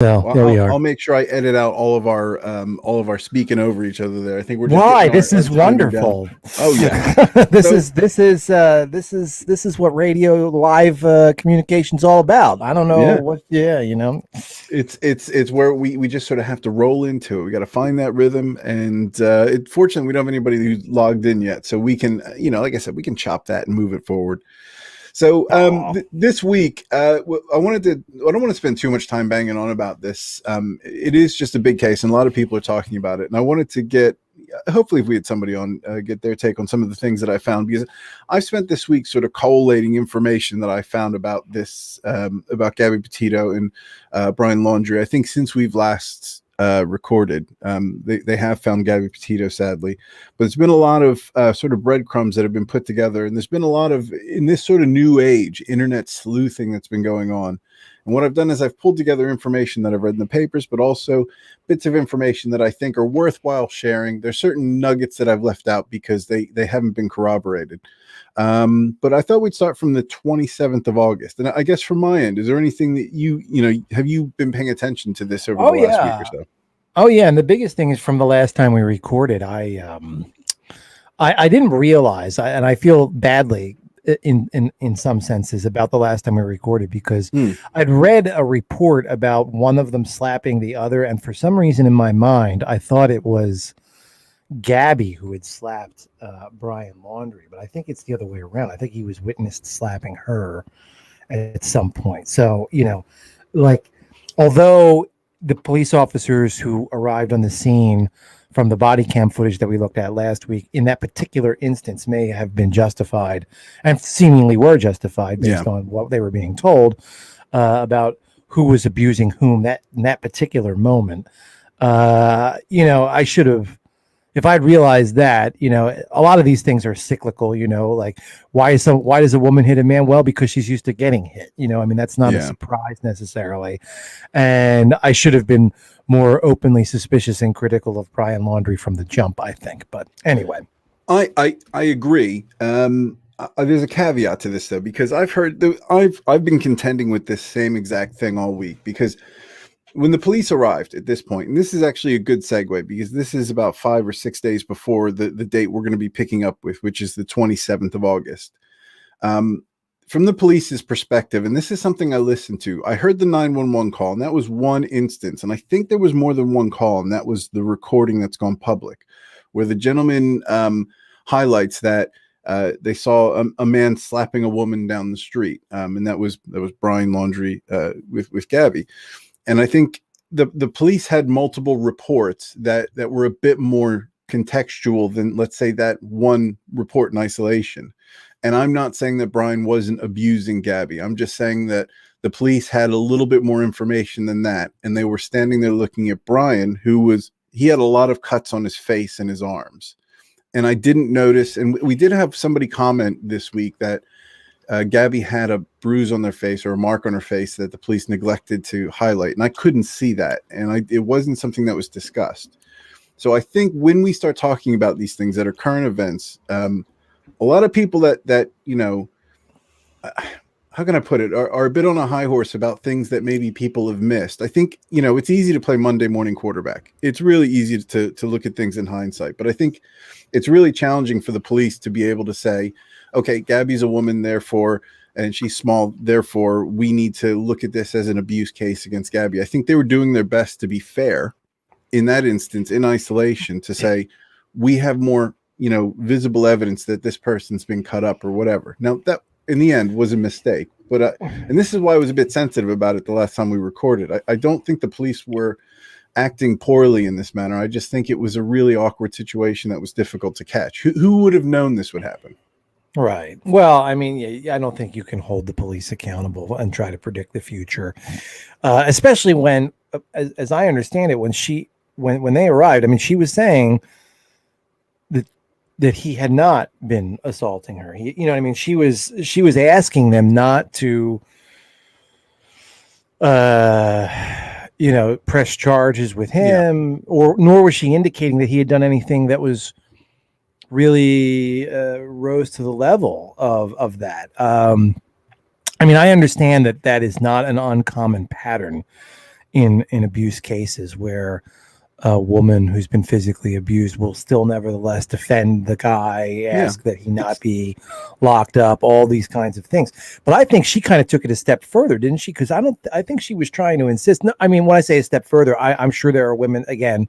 So Well, there we are. I'll make sure I edit out all of our speaking over each other there. I think we're just Why? getting This our is timing down. wonderful. Oh yeah. this So is this is what radio live communication's all about. I don't know yeah, what. Yeah, it's where we just sort of have to roll into it. We got to find that rhythm, and fortunately we don't have anybody who's logged in yet, so we can, like I said, we can chop that and move it forward. So Aw. this week, I don't want to spend too much time banging on about this. It is just a big case, and a lot of people are talking about it. And I wanted to hopefully, if we had somebody on, get their take on some of the things that I found, because I've spent this week sort of collating information that I found about this, about Gabby Petito and Brian Laundrie. I think since we've last recorded, they have found Gabby Petito, sadly, but it's been a lot of sort of breadcrumbs that have been put together, and there's been a lot of, in this sort of new age, internet sleuthing that's been going on. And what I've done is I've pulled together information that I've read in the papers, but also bits of information that I think are worthwhile sharing. There's certain nuggets that I've left out because they haven't been corroborated. But I thought we'd start from the 27th of August. And I guess from my end, is there anything that have you been paying attention to this over the last week or so? Oh yeah, and the biggest thing is from the last time we recorded, I didn't realize, and I feel badly in some senses about the last time we recorded, because I'd read a report about one of them slapping the other, and for some reason in my mind I thought it was Gabby who had slapped Brian Laundrie, but I think it's the other way around. I think he was witnessed slapping her at some point. So, like, although the police officers who arrived on the scene from the body cam footage that we looked at last week, in that particular instance, may have been justified, and seemingly were justified based on what they were being told about who was abusing whom in that particular moment. I should have, if I'd realized that, a lot of these things are cyclical, like why does a woman hit a man? Well, because she's used to getting hit, that's not a surprise necessarily. And I should have been more openly suspicious and critical of Brian Laundrie from the jump, I think. But anyway, I agree. There's a caveat to this though, because I've been contending with this same exact thing all week, because when the police arrived at this point, and this is actually a good segue because this is about 5 or 6 days before the date we're going to be picking up with, which is the 27th of August. From the police's perspective, and this is something I listened to, I heard the 911 call, and that was one instance. And I think there was more than one call, and that was the recording that's gone public, where the gentleman highlights that they saw a man slapping a woman down the street. And that was Brian Laundrie with Gabby. And I think the police had multiple reports that were a bit more contextual than, let's say, that one report in isolation. And I'm not saying that Brian wasn't abusing Gabby. I'm just saying that the police had a little bit more information than that. And they were standing there looking at Brian, he had a lot of cuts on his face and his arms. And I didn't notice, and we did have somebody comment this week that Gabby had a bruise on their face or a mark on her face that the police neglected to highlight. And I couldn't see that. And it wasn't something that was discussed. So I think when we start talking about these things that are current events, a lot of people that how can I put it, are a bit on a high horse about things that maybe people have missed. I think, it's easy to play Monday morning quarterback. It's really easy to look at things in hindsight. But I think it's really challenging for the police to be able to say, okay, Gabby's a woman, therefore, and she's small, therefore, we need to look at this as an abuse case against Gabby. I think they were doing their best to be fair in that instance, in isolation, to say, we have more, visible evidence that this person's been cut up or whatever. Now, that in the end was a mistake, but and this is why I was a bit sensitive about it the last time we recorded. I don't think the police were acting poorly in this manner. I just think it was a really awkward situation that was difficult to catch. Who would have known this would happen? Right. Well, I mean, I don't think you can hold the police accountable and try to predict the future, especially when, as I understand it, when they arrived, I mean, she was saying that he had not been assaulting her. She was asking them not to, press charges with him, nor was she indicating that he had done anything that was really rose to the level of that. I understand that is not an uncommon pattern in abuse cases where a woman who's been physically abused will still nevertheless defend the guy, ask that he not be locked up, all these kinds of things. But I think she kind of took it a step further, didn't she? Because I think she was trying to insist. No, I mean, when I say a step further, I'm sure there are women, again,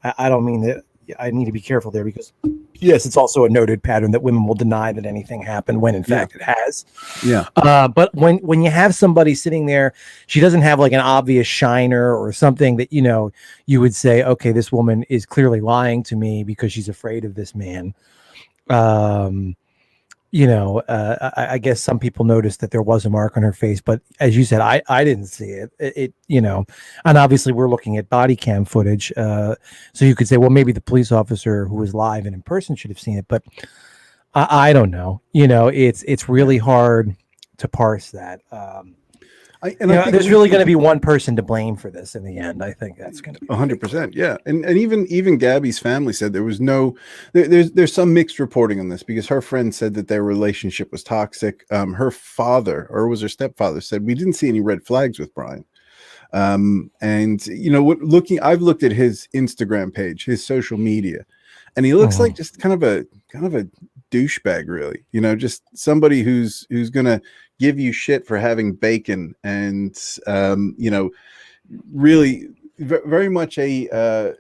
I don't mean that. I need to be careful there because, yes, it's also a noted pattern that women will deny that anything happened when, in fact, it has. Yeah. But when you have somebody sitting there, she doesn't have like an obvious shiner or something that, you would say, okay, this woman is clearly lying to me because she's afraid of this man. I guess some people noticed that there was a mark on her face, but as you said, I didn't see it. And obviously we're looking at body cam footage. So you could say, well, maybe the police officer who was live and in person should have seen it, but I don't know. It's really hard to parse that. I think there's really going to be one person to blame for this in the end. I think that's going to be 100%. Yeah. And even Gabby's family said there was there's some mixed reporting on this because her friend said that their relationship was toxic. Her father, or was her stepfather, said we didn't see any red flags with Brian. I've looked at his Instagram page, his social media, and he looks like just kind of a douchebag, really. Just somebody who's going to give you shit for having bacon and really very much a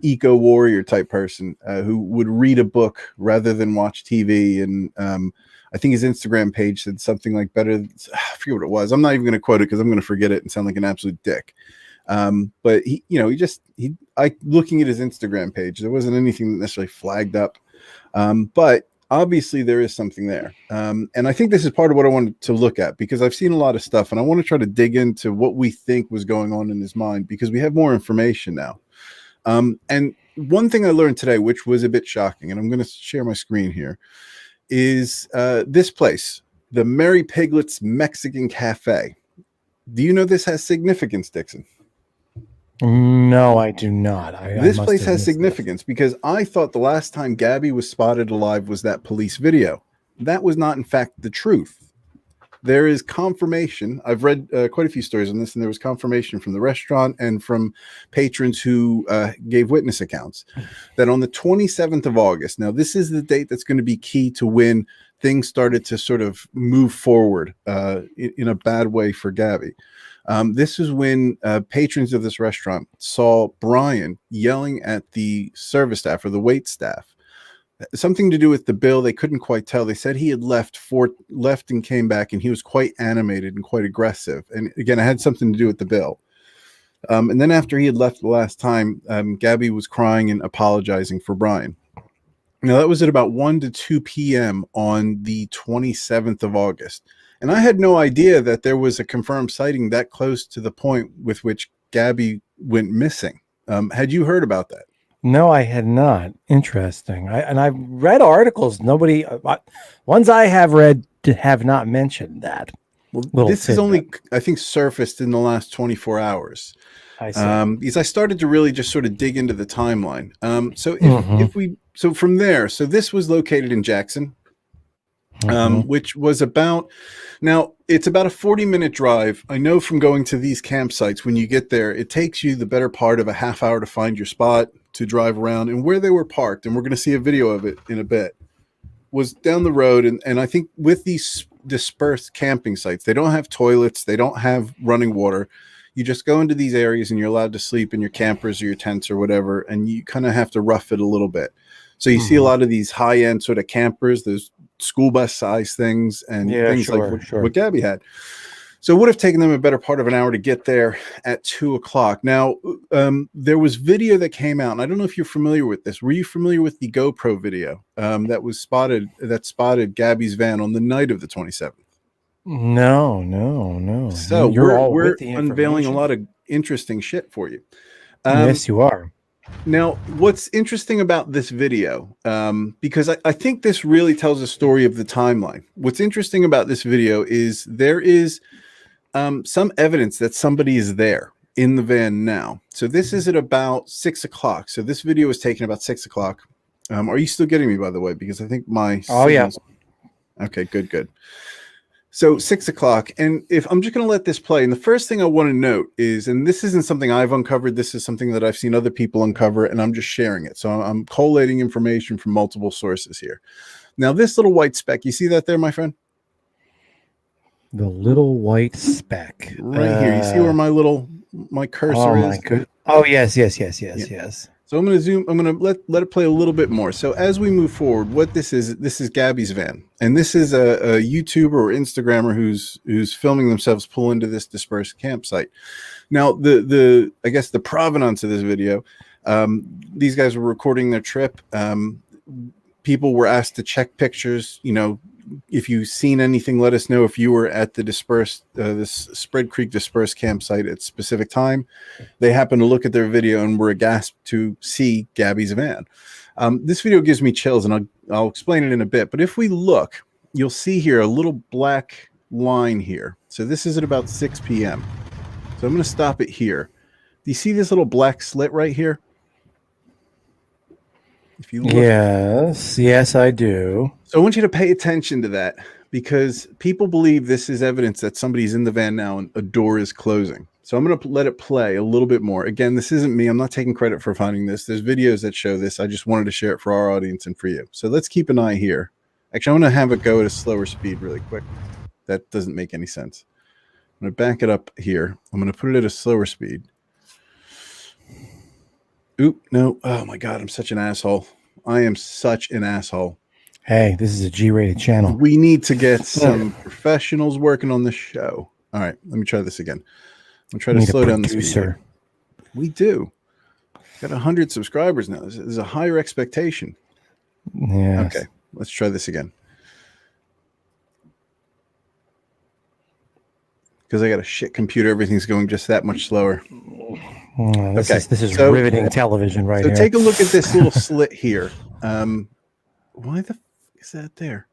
eco warrior type person who would read a book rather than watch TV. And I think his Instagram page said something like I forget what it was. I'm not even going to quote it because I'm going to forget it and sound like an absolute dick. But looking at his Instagram page, there wasn't anything that necessarily flagged up. But obviously there is something there. And I think this is part of what I wanted to look at because I've seen a lot of stuff and I want to try to dig into what we think was going on in his mind because we have more information now. And one thing I learned today, which was a bit shocking, and I'm going to share my screen here, is this place, the Mary Piglet's Mexican Cafe. Do you know this has significance, Dixon? No, I do not. This place has significance because I thought the last time Gabby was spotted alive was that police video. That was not, in fact, the truth. There is confirmation. I've read quite a few stories on this, and there was confirmation from the restaurant and from patrons who gave witness accounts that on the 27th of August, now this is the date that's going to be key to when things started to sort of move forward in a bad way for Gabby. This is when patrons of this restaurant saw Brian yelling at the service staff or the wait staff. Something to do with the bill. They couldn't quite tell. They said he had left and came back, and he was quite animated and quite aggressive. And again, it had something to do with the bill. And then after he had left the last time, Gabby was crying and apologizing for Brian. Now, that was at about 1 to 2 p.m. on the 27th of August. And I had no idea that there was a confirmed sighting that close to the point with which Gabby went missing. Had you heard about that? No, I had not. Interesting. I've read articles. Nobody, ones I have read have not mentioned that. Well, this is only, I think, surfaced in the last 24 hours. I see. Because I started to really just sort of dig into the timeline. So from there, so this was located in Jackson. Which was it's about a 40-minute drive. I know from going to these campsites, when you get there, it takes you the better part of a half hour to find your spot, to drive around, and where they were parked, and we're going to see a video of it in a bit, was down the road. And I think with these dispersed camping sites, they don't have toilets, they don't have running water. You just go into these areas and you're allowed to sleep in your campers or your tents or whatever, and you kind of have to rough it a little bit. So you see a lot of these high-end sort of campers, those school bus size things, and things like what Gabby had. So it would have taken them a better part of an hour to get there at 2 o'clock. Now, there was video that came out, and I don't know if you're familiar with this. Were you familiar with the GoPro video that spotted Gabby's van on the night of the 27th? No. So we're unveiling a lot of interesting shit for you. Yes, you are. Now, what's interesting about this video, because I think this really tells a story of the timeline. What's interesting about this video is there is some evidence that somebody is there in the van now. So this is at about 6 o'clock. So this video was taken about 6 o'clock. Are you still getting me, by the way? Because I think my... Oh, yeah. Okay, good. So 6 o'clock, and if I'm just going to let this play, and the first thing I want to note is, and this isn't something I've uncovered, this is something that I've seen other people uncover, and I'm just sharing it. So I'm collating information from multiple sources here. Now, this little white speck, you see that there, my friend? The little white speck. Right here. You see where my cursor is? Oh, yes. So I'm going to zoom. I'm going to let it play a little bit more. So as we move forward, what this is Gabby's van, and this is a YouTuber or Instagrammer who's filming themselves pull into this dispersed campsite. Now, I guess the provenance of this video, these guys were recording their trip. People were asked to check pictures. If you've seen anything, let us know. If you were at the this Spread Creek dispersed campsite at a specific time, they happened to look at their video and were aghast to see Gabby's van. This video gives me chills, and I'll explain it in a bit. But if we look, you'll see here a little black line here. So this is at about 6 p.m. So I'm going to stop it here. Do you see this little black slit right here? If you look, yes, I do. So I want you to pay attention to that, because people believe this is evidence that somebody's in the van now and a door is closing. So I'm going to let it play a little bit more. Again, this isn't me. I'm not taking credit for finding this. There's videos that show this. I just wanted to share it for our audience and for you. So let's keep an eye here. Actually, I'm going to have it go at a slower speed really quick. That doesn't make any sense. I'm going to back it up here. I'm going to put it at a slower speed. Oop, no. Oh my God, I'm such an asshole. I am such an asshole. Hey, this is a G-rated channel. We need to get some professionals working on this show. All right, let me try this again. I'm trying to slow down the speed. We do. Got 100 subscribers now. There's a higher expectation. Yeah. Okay, let's try this again. Because I got a shit computer, everything's going just that much slower. This is riveting television right here. So take a look at this little slit here. Why the f is that there?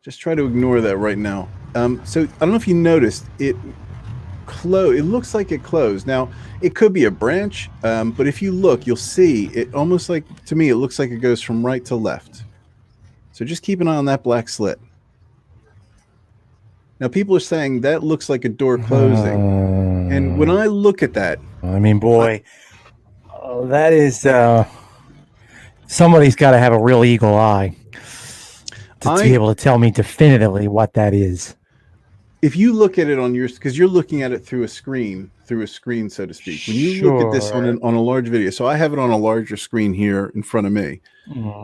Just try to ignore that right now. So I don't know if you noticed, it looks like it closed. Now, it could be a branch, but if you look, you'll see it almost like, to me, it looks like it goes from right to left. So just keep an eye on that black slit. Now, people are saying that looks like a door closing. And when I look at that, I mean, boy, that is somebody's got to have a real eagle eye to be able to tell me definitively what that is. If you look at it on yours, because you're looking at it through a screen, so to speak. When you look at this on a large video, so I have it on a larger screen here in front of me.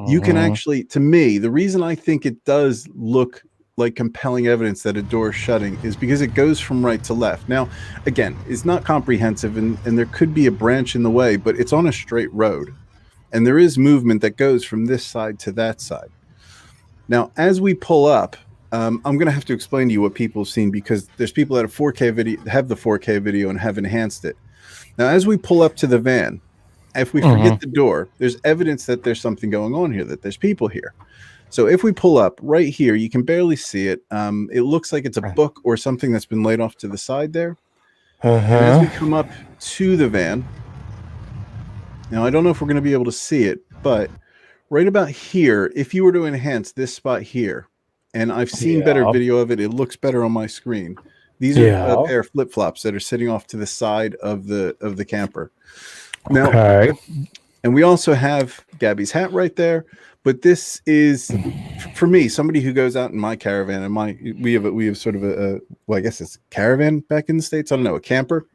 You can actually, to me, the reason I think it does look like compelling evidence that a door is shutting is because it goes from right to left. Now, again, it's not comprehensive, and there could be a branch in the way, but it's on a straight road. And there is movement that goes from this side to that side. Now, as we pull up, I'm going to have to explain to you what people have seen, because there's people that have the 4K video and have enhanced it. Now, as we pull up to the van, if we forget the door, there's evidence that there's something going on here, that there's people here. So if we pull up right here, you can barely see it. It looks like it's a book or something that's been laid off to the side there. And as we come up to the van, now I don't know if we're going to be able to see it, but right about here, if you were to enhance this spot here, and I've seen better video of it, it looks better on my screen. These are a pair of flip-flops that are sitting off to the side of the camper. Now, and we also have Gabby's hat right there. But this is, for me, somebody who goes out in my caravan, and we have sort of well, I guess it's caravan back in the States. I don't know, a camper.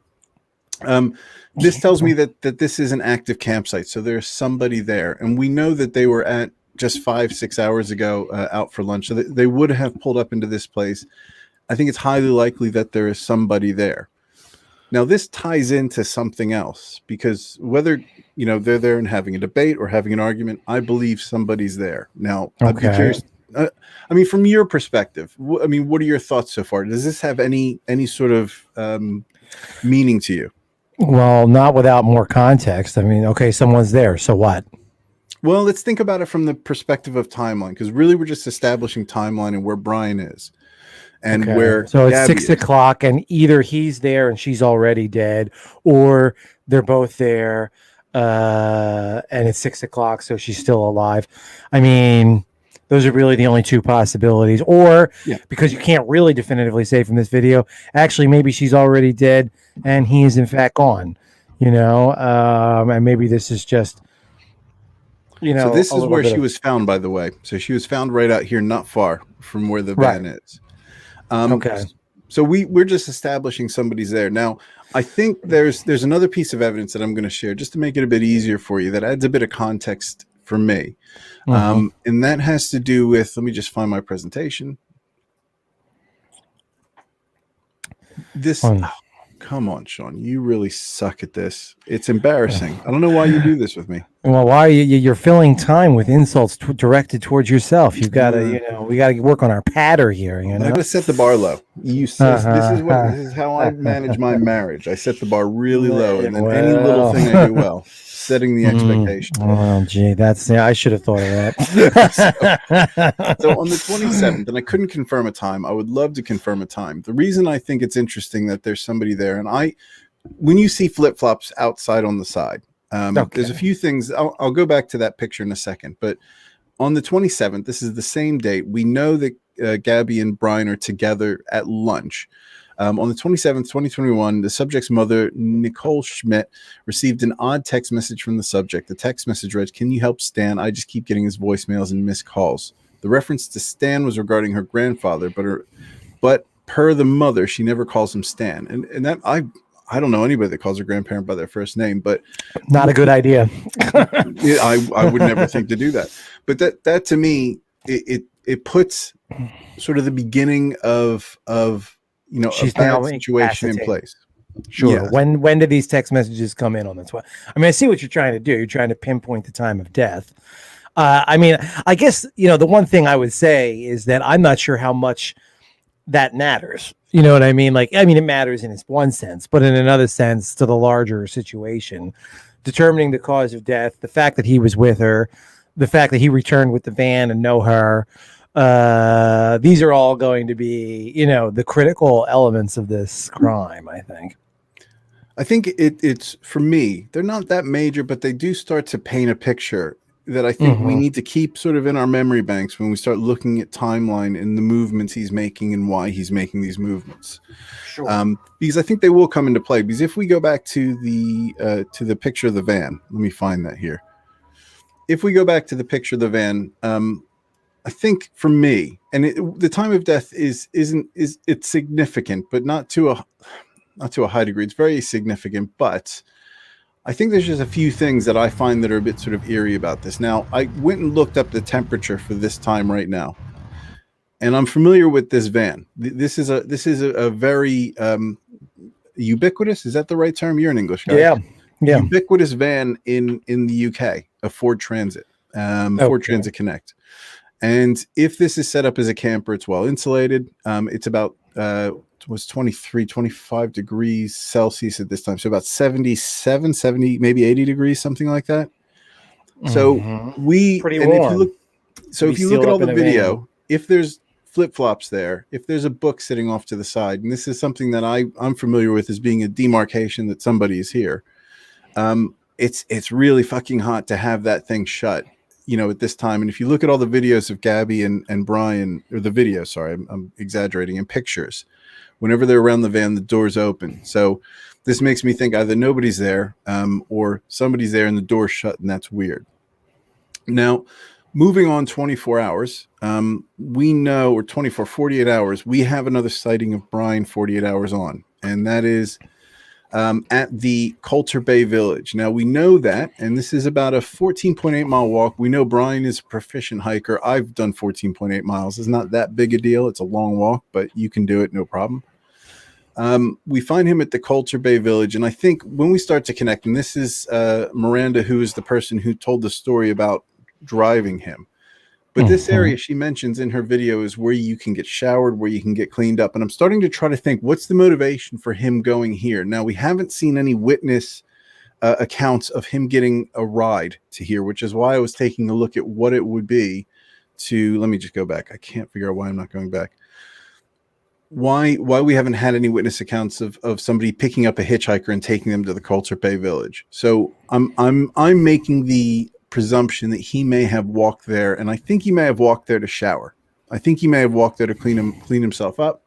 This tells me that this is an active campsite. So there's somebody there. And we know that they were at just 5-6 hours ago out for lunch. So they would have pulled up into this place. I think it's highly likely that there is somebody there. Now, this ties into something else, because whether they're there and having a debate or having an argument, I believe somebody's there. Now, I'd be curious. I mean, from your perspective, what are your thoughts so far? Does this have any sort of meaning to you? Well, not without more context. I mean, okay, someone's there, so what? Well, let's think about it from the perspective of timeline, because really we're just establishing timeline and where Brian is. And where so it's 6 o'clock, and either he's there and she's already dead, or they're both there and it's 6 o'clock, so she's still alive. I mean, Those are really the only two possibilities. Or Yeah. because you can't really definitively say from this video, actually, maybe she's already dead and he is in fact gone. And maybe this is just, So this a is little where bit she of was found, by the way. So she was found right out here, not far from where the right. van is. Um, Okay. so we're just establishing somebody's there. Now, I think there's another piece of evidence that I'm going to share just to make it a bit easier for you that adds a bit of context for me. And that has to do with, let me just find my presentation. This, oh, come on, Sean, you really suck at this. It's embarrassing. I don't know why you do this with me. Well, why are you're filling time with insults directed towards yourself? You've got to, we got to work on our patter here. I got to set the bar low. This is how I manage my marriage. I set the bar really low, and then any little thing I do well, setting the expectation. Oh, gee, I should have thought of that. So on the 27th, and I couldn't confirm a time. I would love to confirm a time. The reason I think it's interesting that there's somebody there, and when you see flip-flops outside on the side, there's a few things. I'll go back to that picture in a second, but on the 27th, this is the same date. We know that Gabby and Brian are together at lunch. On the 27th, 2021, the subject's mother, Nicole Schmidt, received an odd text message from the subject. The text message read, "Can you help Stan? I just keep getting his voicemails and missed calls." The reference to Stan was regarding her grandfather, but per the mother, she never calls him Stan. And that I don't know anybody that calls their grandparent by their first name, but not a good idea. I would never think to do that. But that to me, it puts sort of the beginning of she's a bad situation in place. Sure. Yeah. When did these text messages come in on the 12th? I mean, I see what you're trying to do. You're trying to pinpoint the time of death. I mean, I guess, the one thing I would say is that I'm not sure how much that matters. You know what I mean? It matters in its one sense, but in another sense to the larger situation, determining the cause of death, the fact that he was with her, the fact that he returned with the van and know her, these are all going to be, the critical elements of this crime, I think. I think it's, for me, they're not that major, but they do start to paint a picture that I think we need to keep sort of in our memory banks when we start looking at timeline and the movements he's making and why he's making these movements. Sure. Because I think they will come into play. Because if we go back to the picture of the van, let me find that here. If we go back to the picture of the van, I think for me, and the time of death is it's significant, but not to a high degree. It's very significant, but I think there's just a few things that I find that are a bit sort of eerie about this. Now, I went and looked up the temperature for this time right now, and I'm familiar with this van. This is a very ubiquitous. Is that the right term? You're an English guy. Yeah. Ubiquitous van in the UK, a Ford Transit, Ford Transit Connect. And if this is set up as a camper, it's well insulated. It's about was 23, 25 degrees Celsius at this time. So about 77, 70, maybe 80 degrees, something like that. So pretty warm. If you look at all the video, if there's flip-flops there, if there's a book sitting off to the side, and this is something that I'm familiar with as being a demarcation that somebody is here. It's really fucking hot to have that thing shut, at this time. And if you look at all the videos of Gabby and Brian, or the video, sorry, I'm exaggerating, in pictures, whenever they're around the van, the door's open. So this makes me think either nobody's there, or somebody's there and the door's shut, and that's weird. Now, moving on 24 hours, we know, or 48 hours, we have another sighting of Brian 48 hours on, and that is at the Coulter Bay Village. Now, we know that, and this is about a 14.8 mile walk. We know Brian is a proficient hiker. I've done 14.8 miles. It's not that big a deal. It's a long walk, but you can do it, no problem. We find him at the Coulter Bay Village, and I think when we start to connect, and this is Miranda, who is the person who told the story about driving him. But this area she mentions in her video is where you can get showered, where you can get cleaned up. And I'm starting to try to think, what's the motivation for him going here? Now, we haven't seen any witness accounts of him getting a ride to here, which is why I was taking a look at what it would be to, let me just go back. I can't figure out why I'm not going back. Why we haven't had any witness accounts of somebody picking up a hitchhiker and taking them to the Coulter Bay Village. So I'm making the presumption that he may have walked there, and I think he may have walked there to shower. I think he may have walked there to clean himself up,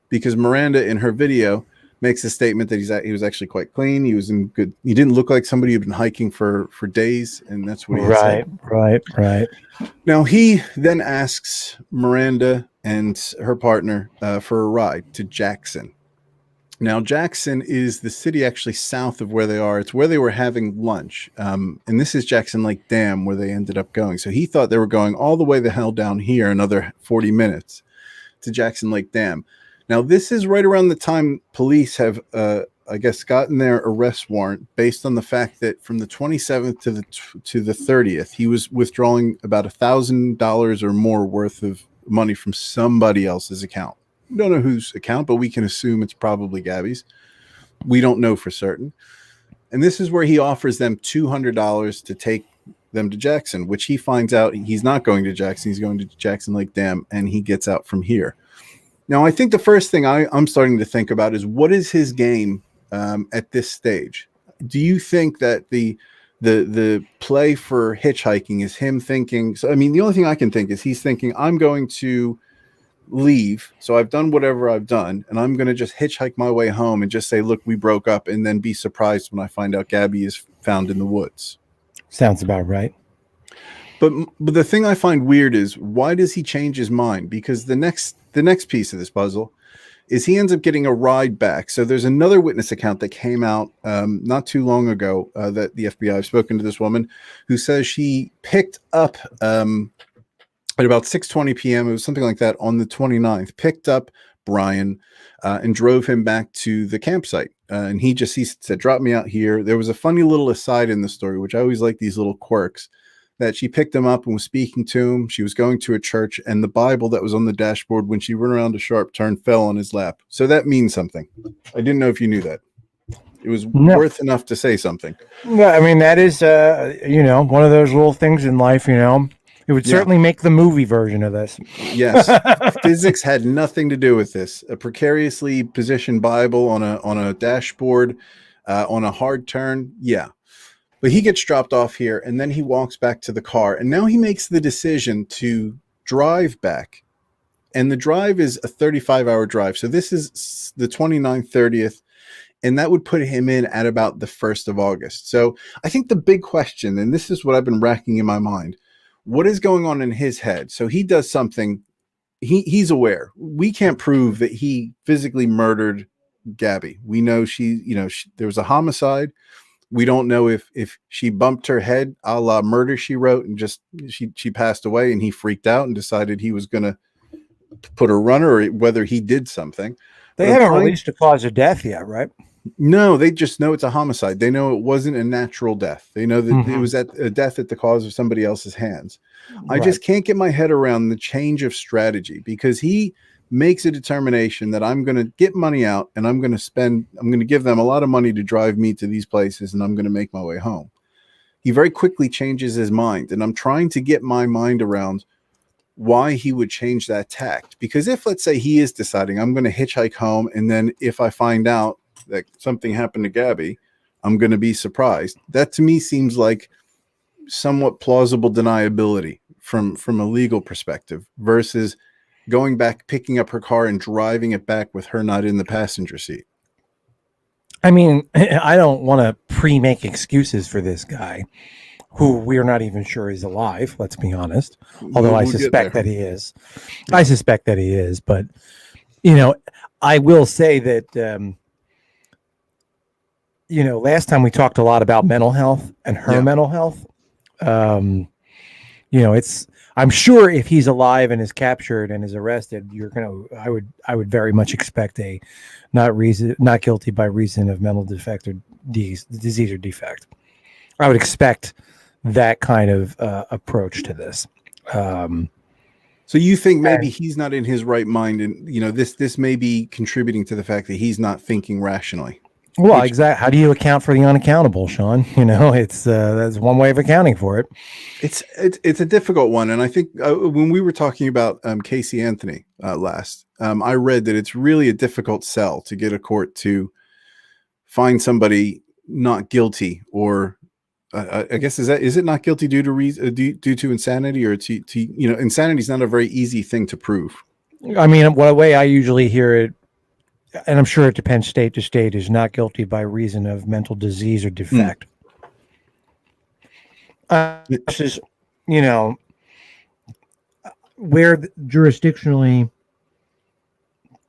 because Miranda in her video makes a statement that he was actually quite clean. He was in good. He didn't look like somebody who'd been hiking for days, and that's what he had said. Right. Now he then asks Miranda and her partner for a ride to Jackson. Now, Jackson is the city actually south of where they are. It's where they were having lunch. And this is Jackson Lake Dam, where they ended up going. So he thought they were going all the way the hell down here, another 40 minutes to Jackson Lake Dam. Now, this is right around the time police have, I guess, gotten their arrest warrant based on the fact that from the 27th to the 30th, he was withdrawing about $1,000 or more worth of money from somebody else's account. We don't know whose account, but we can assume it's probably Gabby's. We don't know for certain. And this is where he offers them $200 to take them to Jackson, which he finds out he's not going to Jackson. He's going to Jackson Lake Dam, and he gets out from here. Now, I think the first thing I'm starting to think about is, what is his game at this stage? Do you think that the play for hitchhiking is him thinking? So, I mean, the only thing I can think is he's thinking, I'm going to leave, so I've done whatever I've done, and I'm going to just hitchhike my way home and just say, look, we broke up, and then be surprised when I find out Gabby is found in the woods. Sounds about right. But the thing I find weird is, why does he change his mind? Because the next piece of this puzzle is he ends up getting a ride back. So there's another witness account that came out not too long ago that the FBI have spoken to this woman, who says she picked up at about 6:20 p.m., it was something like that, on the 29th, picked up Brian and drove him back to the campsite. And he said, drop me out here. There was a funny little aside in the story, which I always like these little quirks, that she picked him up and was speaking to him. She was going to a church, and the Bible that was on the dashboard, when she went around a sharp turn, fell on his lap. So that means something. I didn't know if you knew that. It was worth enough to say something. Yeah, I mean, that is, one of those little things in life, It would certainly make the movie version of this. Yes. Physics had nothing to do with this. A precariously positioned Bible on a dashboard, on a hard turn. Yeah. But he gets dropped off here, and then he walks back to the car. And now he makes the decision to drive back. And the drive is a 35-hour drive. So this is the 29th, 30th. And that would put him in at about the 1st of August. So I think the big question, and this is what I've been racking in my mind, what is going on in his head? So he does something. He's aware. We can't prove that he physically murdered Gabby. We know there was a homicide. We don't know if she bumped her head a la Murder, She Wrote, and just she passed away, and he freaked out and decided he was going to put a runner, or whether he did something. They haven't released a cause of death yet, right? No, they just know it's a homicide. They know it wasn't a natural death. They know that it was a death at the cause of somebody else's hands. I just can't get my head around the change of strategy, because he makes a determination that I'm going to get money out, and I'm going to give them a lot of money to drive me to these places, and I'm going to make my way home. He very quickly changes his mind, and I'm trying to get my mind around why he would change that tact. Because if, let's say, he is deciding, I'm going to hitchhike home, and then if I find out that something happened to Gabby, I'm going to be surprised. That to me seems like somewhat plausible deniability from a legal perspective, versus going back, picking up her car and driving it back with her not in the passenger seat. I mean, I don't want to pre-make excuses for this guy, who we're not even sure is alive. Let's be honest. Although I suspect that he is. Yeah. I suspect that he is. But, I will say that, last time we talked a lot about mental health and her mental health. I'm sure if he's alive and is captured and is arrested, I would very much expect a not guilty by reason of mental defect or disease or defect. I would expect that kind of approach to this. So you think maybe he's not in his right mind, and this may be contributing to the fact that he's not thinking rationally. Well, exactly. How do you account for the unaccountable, Sean? It's that's one way of accounting for it. It's a difficult one, and I think when we were talking about Casey Anthony last, I read that it's really a difficult sell to get a court to find somebody not guilty or I guess is it not guilty due to due to insanity, or to insanity is not a very easy thing to prove. I mean, what way I usually hear it, and I'm sure it depends state to state, is not guilty by reason of mental disease or defect. This is, you know, where jurisdictionally,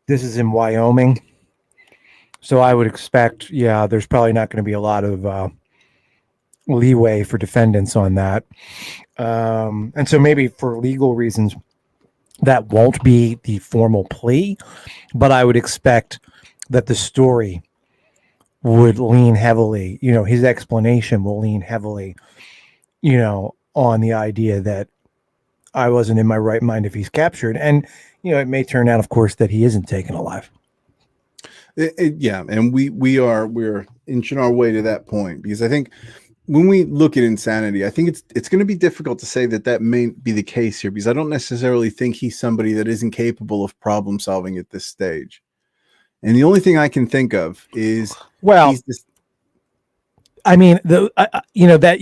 this is in Wyoming. So I would expect, there's probably not going to be a lot of leeway for defendants on that. And so maybe for legal reasons, that won't be the formal plea, but I would expect that the story would lean heavily, his explanation will lean heavily, on the idea that I wasn't in my right mind if he's captured. And, it may turn out, of course, that he isn't taken alive. And we're inching our way to that point, because I think when we look at insanity, I think it's going to be difficult to say that may be the case here, because I don't necessarily think he's somebody that isn't capable of problem solving at this stage. And the only thing I can think of is, I mean, that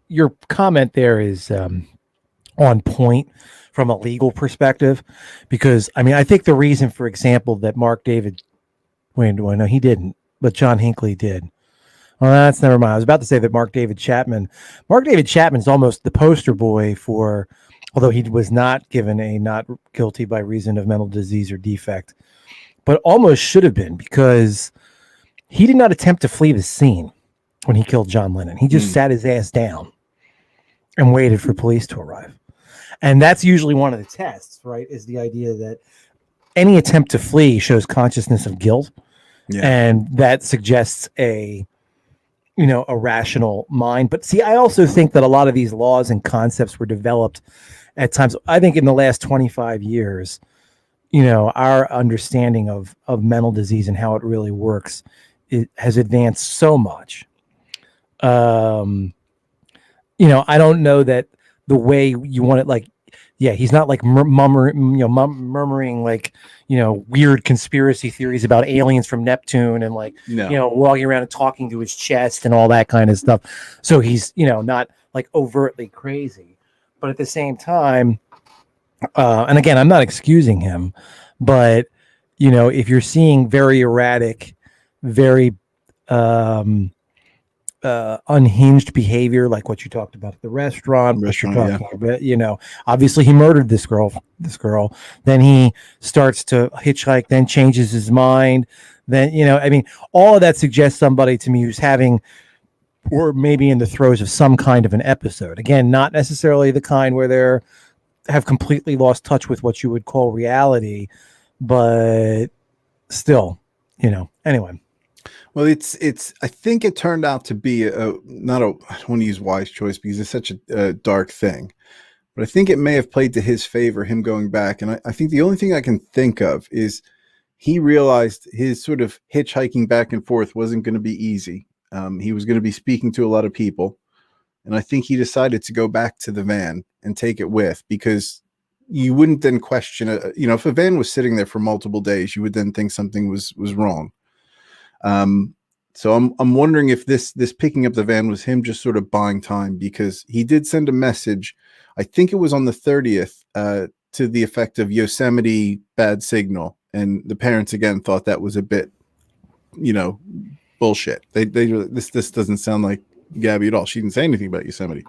your comment there is on point from a legal perspective, because I mean, I think the reason, for example, that Mark David, no, he didn't, but John Hinckley did. Well, that's never mind. I was about to say that Mark David Chapman's almost the poster boy for, although he was not given a not guilty by reason of mental disease or defect, but almost should have been, because he did not attempt to flee the scene when he killed John Lennon. He just sat his ass down and waited for police to arrive. And that's usually one of the tests, right? Is the idea that any attempt to flee shows consciousness of guilt. Yeah. And that suggests a rational mind. But see, I also think that a lot of these laws and concepts were developed at times. I think in the last 25 years, our understanding of mental disease and how it really works, it has advanced so much. I don't know that the way you want it, like, he's not like murmuring like, weird conspiracy theories about aliens from Neptune and like, walking around and talking to his chest and all that kind of stuff. So he's, not like overtly crazy, but at the same time, and again, I'm not excusing him, but, if you're seeing very erratic, very, unhinged behavior, like what you talked about at the restaurant, what you're talking about, obviously he murdered this girl, then he starts to hitchhike, then changes his mind. Then, I mean, all of that suggests somebody to me who's having, or maybe in the throes of some kind of an episode. Again, not necessarily the kind where they're have completely lost touch with what you would call reality, but still, anyway. Well, I think it turned out to be I don't want to use wise choice, because it's such a dark thing, but I think it may have played to his favor, him going back. And I think the only thing I can think of is he realized his sort of hitchhiking back and forth wasn't going to be easy. He was going to be speaking to a lot of people. And I think he decided to go back to the van and take it with, because you wouldn't then question it. If a van was sitting there for multiple days, you would then think something was wrong. So I'm wondering if this picking up the van was him just sort of buying time, because he did send a message, I think it was on the 30th, to the effect of Yosemite bad signal. And the parents again thought that was a bit, bullshit. This doesn't sound like Gabby at all. She didn't say anything about Yosemite.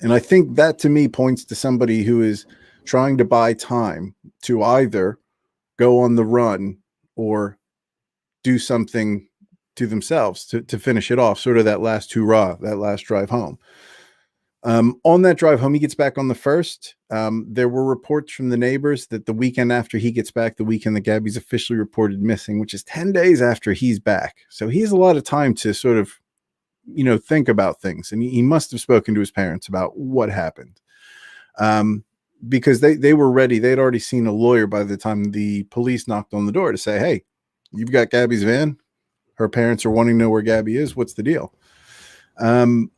And I think that to me points to somebody who is trying to buy time to either go on the run or do something to themselves to finish it off, sort of that last hurrah, that last drive home. On that drive home, he gets back on the 1st. There were reports from the neighbors that the weekend after he gets back, the weekend that Gabby's officially reported missing, which is 10 days after he's back. So he has a lot of time to sort of, think about things. And he must have spoken to his parents about what happened. Because they were ready. They'd already seen a lawyer by the time the police knocked on the door to say, hey, you've got Gabby's van. Her parents are wanting to know where Gabby is. What's the deal? And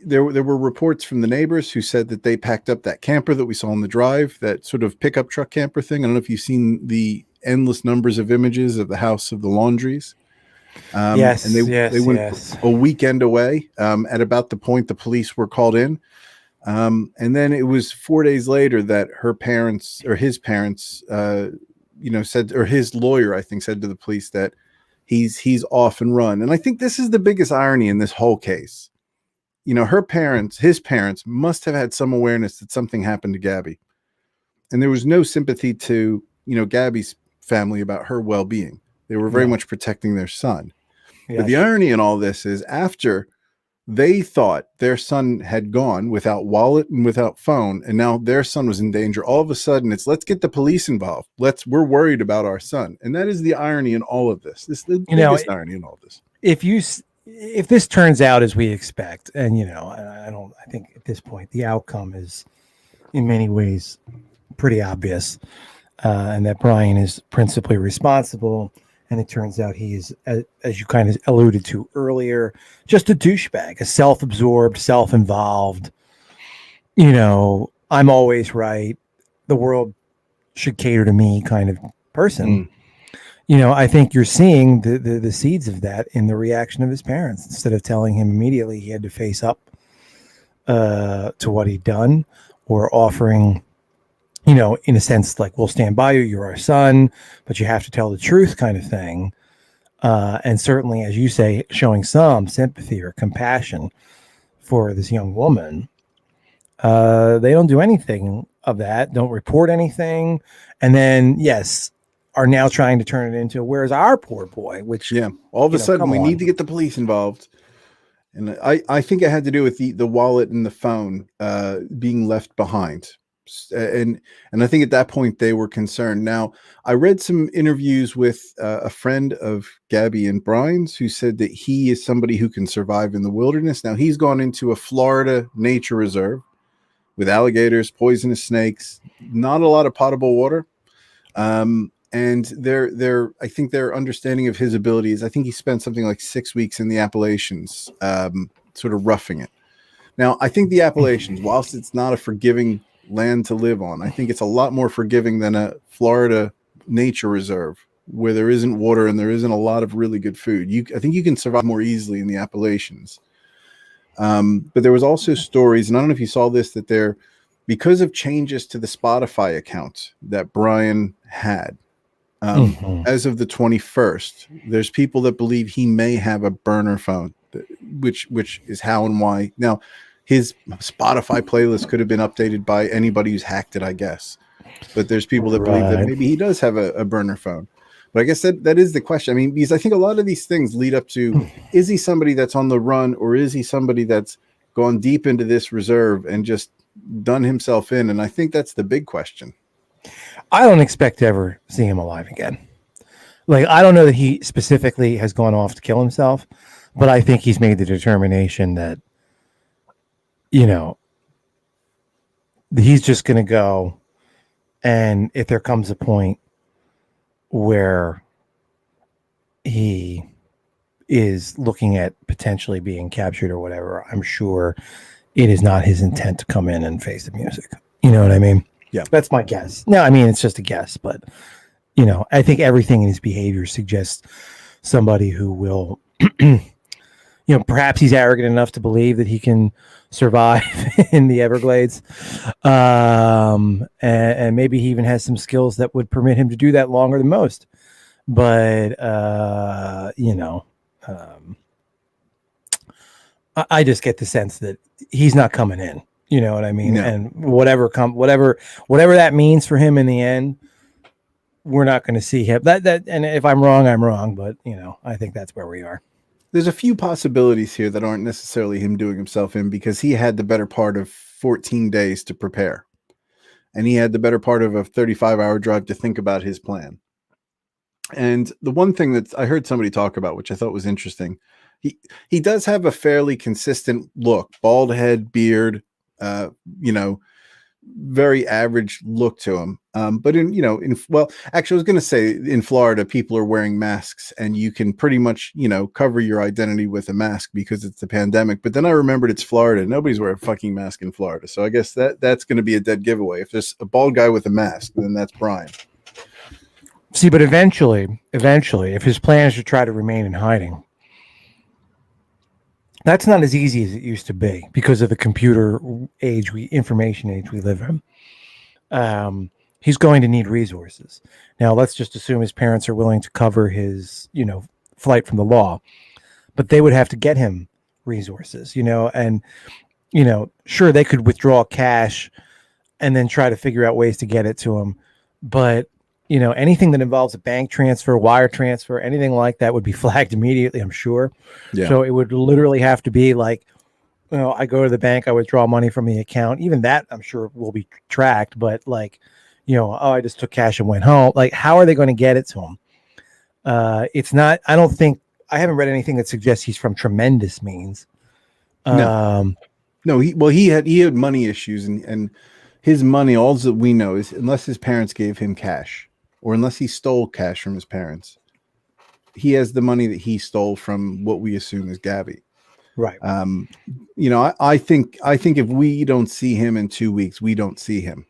there were reports from the neighbors who said that they packed up that camper that we saw on the drive, that sort of pickup truck camper thing. I don't know if you've seen the endless numbers of images of the house of the Laundries. And they went a weekend away at about the point the police were called in. And then it was 4 days later that her parents or his parents, said, or his lawyer, I think, said to the police that he's off and run. And I think this is the biggest irony in this whole case. His parents must have had some awareness that something happened to Gabby. And there was no sympathy to, Gabby's family about her well-being. They were very much protecting their son. Yes. But the irony in all this is after they thought their son had gone without wallet and without phone, and now their son was in danger, all of a sudden it's, let's get the police involved. We're worried about our son. And that is the irony in all of this. This is the biggest irony in all of this. If this turns out as we expect, and I think at this point the outcome is in many ways pretty obvious, and that Brian is principally responsible, and it turns out he is, as you kind of alluded to earlier, just a douchebag, a self-absorbed, self-involved, I'm always right, the world should cater to me kind of person. I think you're seeing the seeds of that in the reaction of his parents. Instead of telling him immediately he had to face up to what he'd done, or offering, in a sense, like, we'll stand by you, you're our son, but you have to tell the truth kind of thing. And certainly, as you say, showing some sympathy or compassion for this young woman. They don't do anything of that, don't report anything. And then, yes, are now trying to turn it into, where's our poor boy? Which, all of a sudden we need to get the police involved. And I think it had to do with the wallet and the phone being left behind. And I think at that point they were concerned. Now, I read some interviews with a friend of Gabby and Brian's who said that he is somebody who can survive in the wilderness. Now, he's gone into a Florida nature reserve with alligators, poisonous snakes, not a lot of potable water. And I think their understanding of his abilities, I think he spent something like 6 weeks in the Appalachians, sort of roughing it. Now, I think the Appalachians, whilst it's not a forgiving land to live on, I think it's a lot more forgiving than a Florida nature reserve where there isn't water and there isn't a lot of really good food. I think you can survive more easily in the Appalachians. But there was also stories, and I don't know if you saw this, that because of changes to the Spotify account that Brian had, as of the 21st, there's people that believe he may have a burner phone, which is how and why. Now, his Spotify playlist could have been updated by anybody who's hacked it, I guess. But there's people that believe that maybe he does have a burner phone. But I guess that is the question. I mean, because I think a lot of these things lead up to, is he somebody that's on the run, or is he somebody that's gone deep into this reserve and just done himself in? And I think that's the big question. I don't expect to ever see him alive again. Like, I don't know that he specifically has gone off to kill himself, but I think he's made the determination that, he's just going to go. And if there comes a point where he is looking at potentially being captured or whatever, I'm sure it is not his intent to come in and face the music. You know what I mean? Yeah. That's my guess. No, I mean, it's just a guess, but I think everything in his behavior suggests somebody who will, perhaps he's arrogant enough to believe that he can survive in the Everglades. And maybe he even has some skills that would permit him to do that longer than most. But, I just get the sense that he's not coming in. You know what I mean? No. And whatever that means for him in the end, we're not going to see him. And if I'm wrong, I'm wrong. But, I think that's where we are. There's a few possibilities here that aren't necessarily him doing himself in, because he had the better part of 14 days to prepare. And he had the better part of a 35-hour drive to think about his plan. And the one thing that I heard somebody talk about, which I thought was interesting, he does have a fairly consistent look, bald head, beard, very average look to him. But actually, I was going to say in Florida, people are wearing masks and you can pretty much, cover your identity with a mask because it's the pandemic. But then I remembered it's Florida. Nobody's wearing a fucking mask in Florida. So I guess that's going to be a dead giveaway. If there's a bald guy with a mask, then that's Brian. See, but eventually, if his plan is to try to remain in hiding, that's not as easy as it used to be because of the computer age, information age we live in. He's going to need resources. Now, let's just assume his parents are willing to cover his, flight from the law, but they would have to get him resources, and, sure, they could withdraw cash and then try to figure out ways to get it to him. But, anything that involves a bank transfer, wire transfer, anything like that would be flagged immediately, I'm sure. Yeah. So it would literally have to be like, I go to the bank, I withdraw money from the account. Even that, I'm sure, will be tracked. But like, I just took cash and went home. Like, how are they going to get it to him? It's not. I don't think. I haven't read anything that suggests he's from tremendous means. No. He had money issues, and his money. All that we know is unless his parents gave him cash, or unless he stole cash from his parents, he has the money that he stole from what we assume is Gabby. Right. I think if we don't see him in 2 weeks, we don't see him.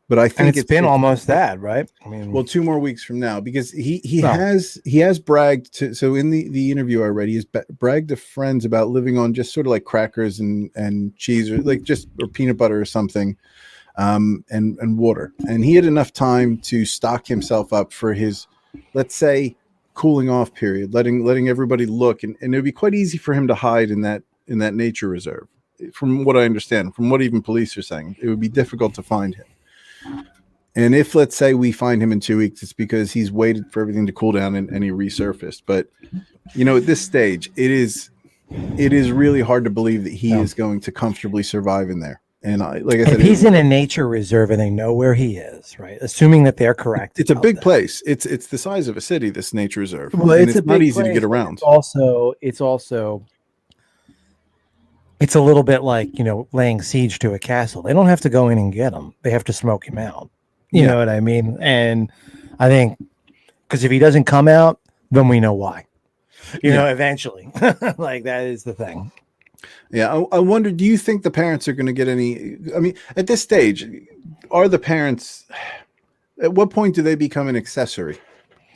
But I think it's been almost that, right? I mean, well, 2 more weeks from now, because he has bragged to. So in the interview I read, he's bragged to friends about living on just sort of like crackers and cheese, or like or peanut butter or something, and water. And he had enough time to stock himself up for his, let's say, cooling off period, letting everybody look, and it would be quite easy for him to hide in that nature reserve. From what I understand, from what even police are saying, it would be difficult to find him. And if, let's say, we find him in 2 weeks, it's because he's waited for everything to cool down and he resurfaced. But, at this stage, it is really hard to believe that he is going to comfortably survive in there. And like I said, if he's in a nature reserve and they know where he is, right? Assuming that they're correct. It's a big place. It's the size of a city, this nature reserve. Well, it's not easy to get around. It's a little bit like, laying siege to a castle. They don't have to go in and get him. They have to smoke him out. You know what I mean? And I think because if he doesn't come out, then we know why. Eventually. Like, that is the thing. Yeah, I wonder, do you think the parents are going to get any? I mean, at this stage, are the parents, at what point do they become an accessory?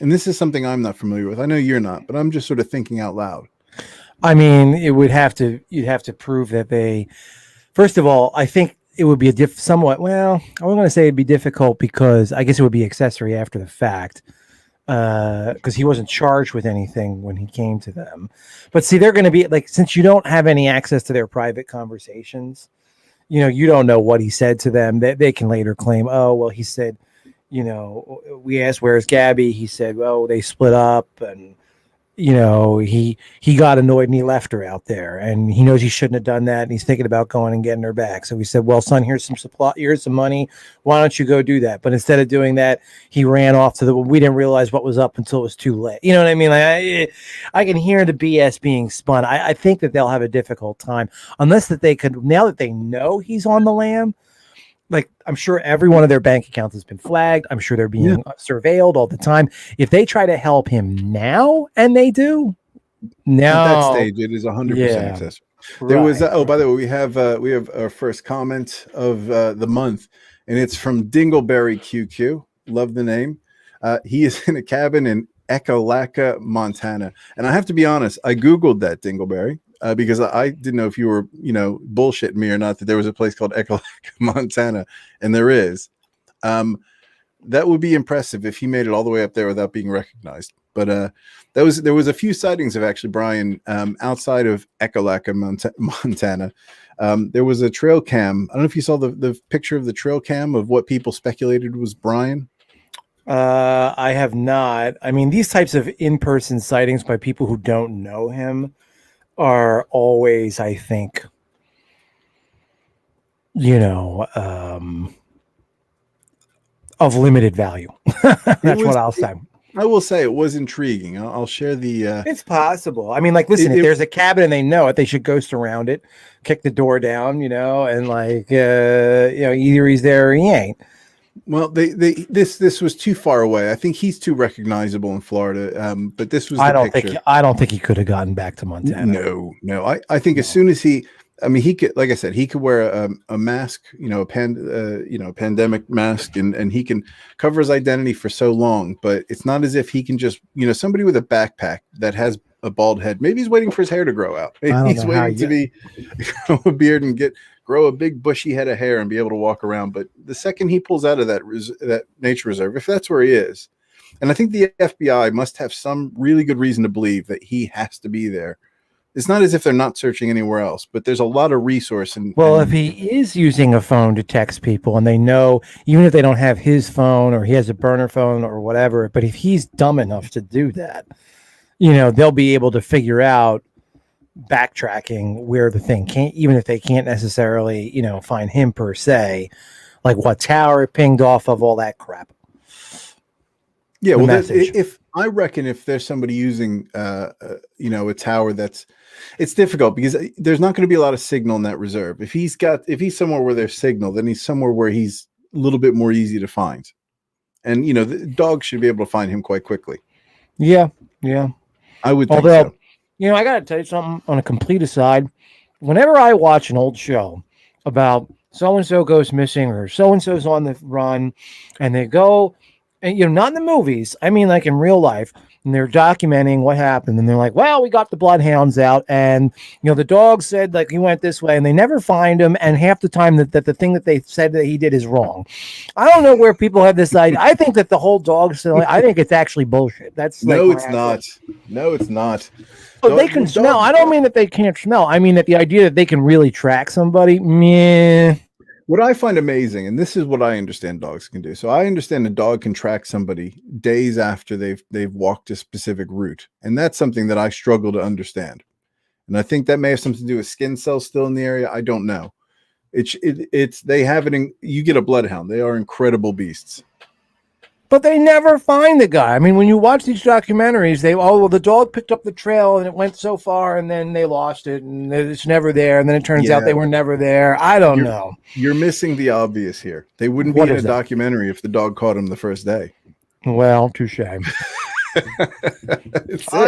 And this is something I'm not familiar with. I know you're not, but I'm just sort of thinking out loud. I mean, you'd have to prove that they, first of all, I think it would be somewhat, well, I was going to say it'd be difficult because I guess it would be accessory after the fact, because he wasn't charged with anything when he came to them. But see, they're going to be like, since you don't have any access to their private conversations, you don't know what he said to them. They can later claim, oh, well, he said, we asked, where's Gabby? He said, well, they split up, and he got annoyed and he left her out there, and he knows he shouldn't have done that, and he's thinking about going and getting her back. So we said, well, son, here's some money. Why don't you go do that? But instead of doing that, he ran off we didn't realize what was up until it was too late. You know what I mean? Like, I can hear the BS being spun. I think that they'll have a difficult time unless that they could, now that they know he's on the lam. Like, I'm sure every one of their bank accounts has been flagged. I'm sure they're being surveilled all the time. If they try to help him now, and they do, now at that stage, it is 100% accessory. There was, by the way, we have our first comment of the month, and it's from Dingleberry QQ. Love the name. He is in a cabin in Ekalaka, Montana, and I have to be honest, I googled that, Dingleberry. Because I didn't know if you were, bullshitting me or not, that there was a place called Ekalaka, Montana, and there is. That would be impressive if he made it all the way up there without being recognized. But there was a few sightings of actually Brian outside of Ekalaka, Montana. There was a trail cam. I don't know if you saw the picture of the trail cam of what people speculated was Brian. I have not. I mean, these types of in-person sightings by people who don't know him are always, I think, of limited value. That's what I'll say. I will say it was intriguing. I'll share the. It's possible. I mean, like, listen, if there's a cabin and they know it, they should ghost around it, kick the door down, and like, either he's there or he ain't. Well, this was too far away. I think he's too recognizable in Florida. But this was. I don't think he could have gotten back to Montana. No. I think as soon as he, I mean, he could, like I said, he could wear a mask, a pandemic mask, and he can cover his identity for so long. But it's not as if he can just, somebody with a backpack that has a bald head. Maybe he's waiting for his hair to grow out. Maybe he's waiting to grow a beard and grow a big bushy head of hair and be able to walk around. But the second he pulls out of that nature reserve, if that's where he is, and I think the FBI must have some really good reason to believe that he has to be there. It's not as if they're not searching anywhere else, but there's a lot of resource. If he is using a phone to text people and they know, even if they don't have his phone or he has a burner phone or whatever, but if he's dumb enough to do that, they'll be able to figure out backtracking where the thing can't, even if they can't necessarily, find him per se, like what tower it pinged off of, all that crap. Yeah, well, if there's somebody using, a tower it's difficult because there's not going to be a lot of signal in that reserve. If he's somewhere where there's signal, then he's somewhere where he's a little bit more easy to find. And, the dogs should be able to find him quite quickly. Yeah. I would think so. I got to tell you something on a complete aside. Whenever I watch an old show about so-and-so goes missing or so-and-so's on the run and they go, and, not in the movies, I mean, like in real life, and they're documenting what happened. And they're like, well, we got the bloodhounds out. And, the dog said, like, he went this way and they never find him. And half the time that the thing that they said that he did is wrong. I don't know where people have this idea. I think that the whole dog story, I think it's actually bullshit. That's No, it's not. No, it's not. But they can smell. I don't mean that they can't smell. I mean that the idea that they can really track somebody, meh. What I find amazing, and this is what I understand dogs can do. So I understand a dog can track somebody days after they've walked a specific route. And that's something that I struggle to understand. And I think that may have something to do with skin cells still in the area. I don't know. They have it in, you get a bloodhound. They are incredible beasts. But they never find the guy. I mean, when you watch these documentaries, the dog picked up the trail and it went so far and then they lost it and it's never there. And then it turns out they were never there. I don't know. You're missing the obvious here. They wouldn't be in a documentary if the dog caught him the first day. Well, touche. I'm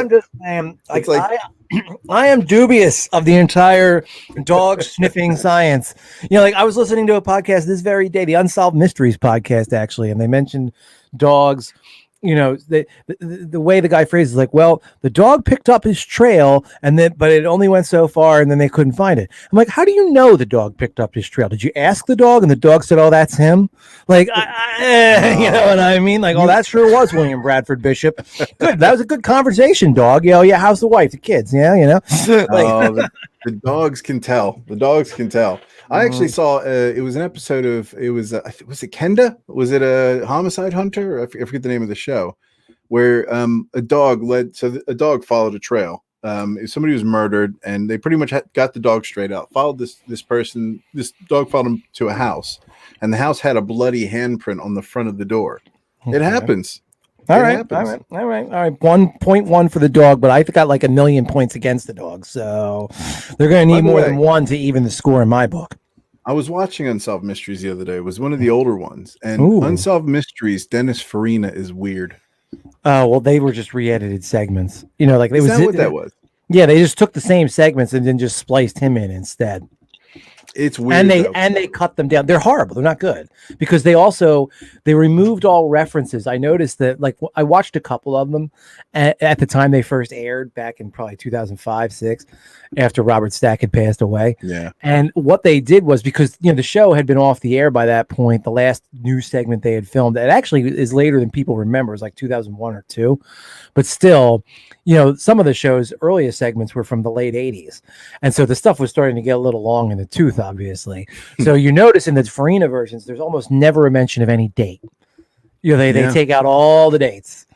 just saying, I am dubious of the entire dog sniffing science. I was listening to a podcast this very day, the Unsolved Mysteries podcast, actually, and they mentioned dogs. The way the guy phrases it, like, well, the dog picked up his trail but it only went so far and then they couldn't find it. I'm like, how do you know the dog picked up his trail? Did you ask the dog and the dog said, oh, that's him? Like, you know what I mean? Like, oh, that sure was William Bradford Bishop. Good. That was a good conversation, dog. Yeah. How's the wife, the kids? Yeah. The dogs can tell. The dogs can tell. I actually saw it was an episode of was it Kenda? Was it a homicide hunter? I forget the name of the show, where a dog followed a trail. Somebody was murdered, and they pretty much got the dog straight out. Followed this person. This dog followed him to a house, and the house had a bloody handprint on the front of the door. Okay. It happens. All right. 1.1 for the dog, but I got like 1 million points against the dog, so they're going to need more than one to even the score in my book. I was watching Unsolved Mysteries the other day. It was one of the older ones, and Unsolved Mysteries, Dennis Farina is weird. Oh, well, they were just re-edited segments. Is that what that was? Yeah, they just took the same segments and then just spliced him in instead. It's weird, and they cut them down. They're horrible. They're not good because they removed all references. I noticed that, like, I watched a couple of them at the time they first aired back in probably 2005-06, after Robert Stack had passed away. Yeah. And what they did was, because the show had been off the air by that point, the last news segment they had filmed, it actually is later than people remember. It was like 2001 or 2, but still, some of the show's earliest segments were from the late 80s, and so the stuff was starting to get a little long in the tooth, obviously. So you notice in the Farina versions, there's almost never a mention of any date. They take out all the dates,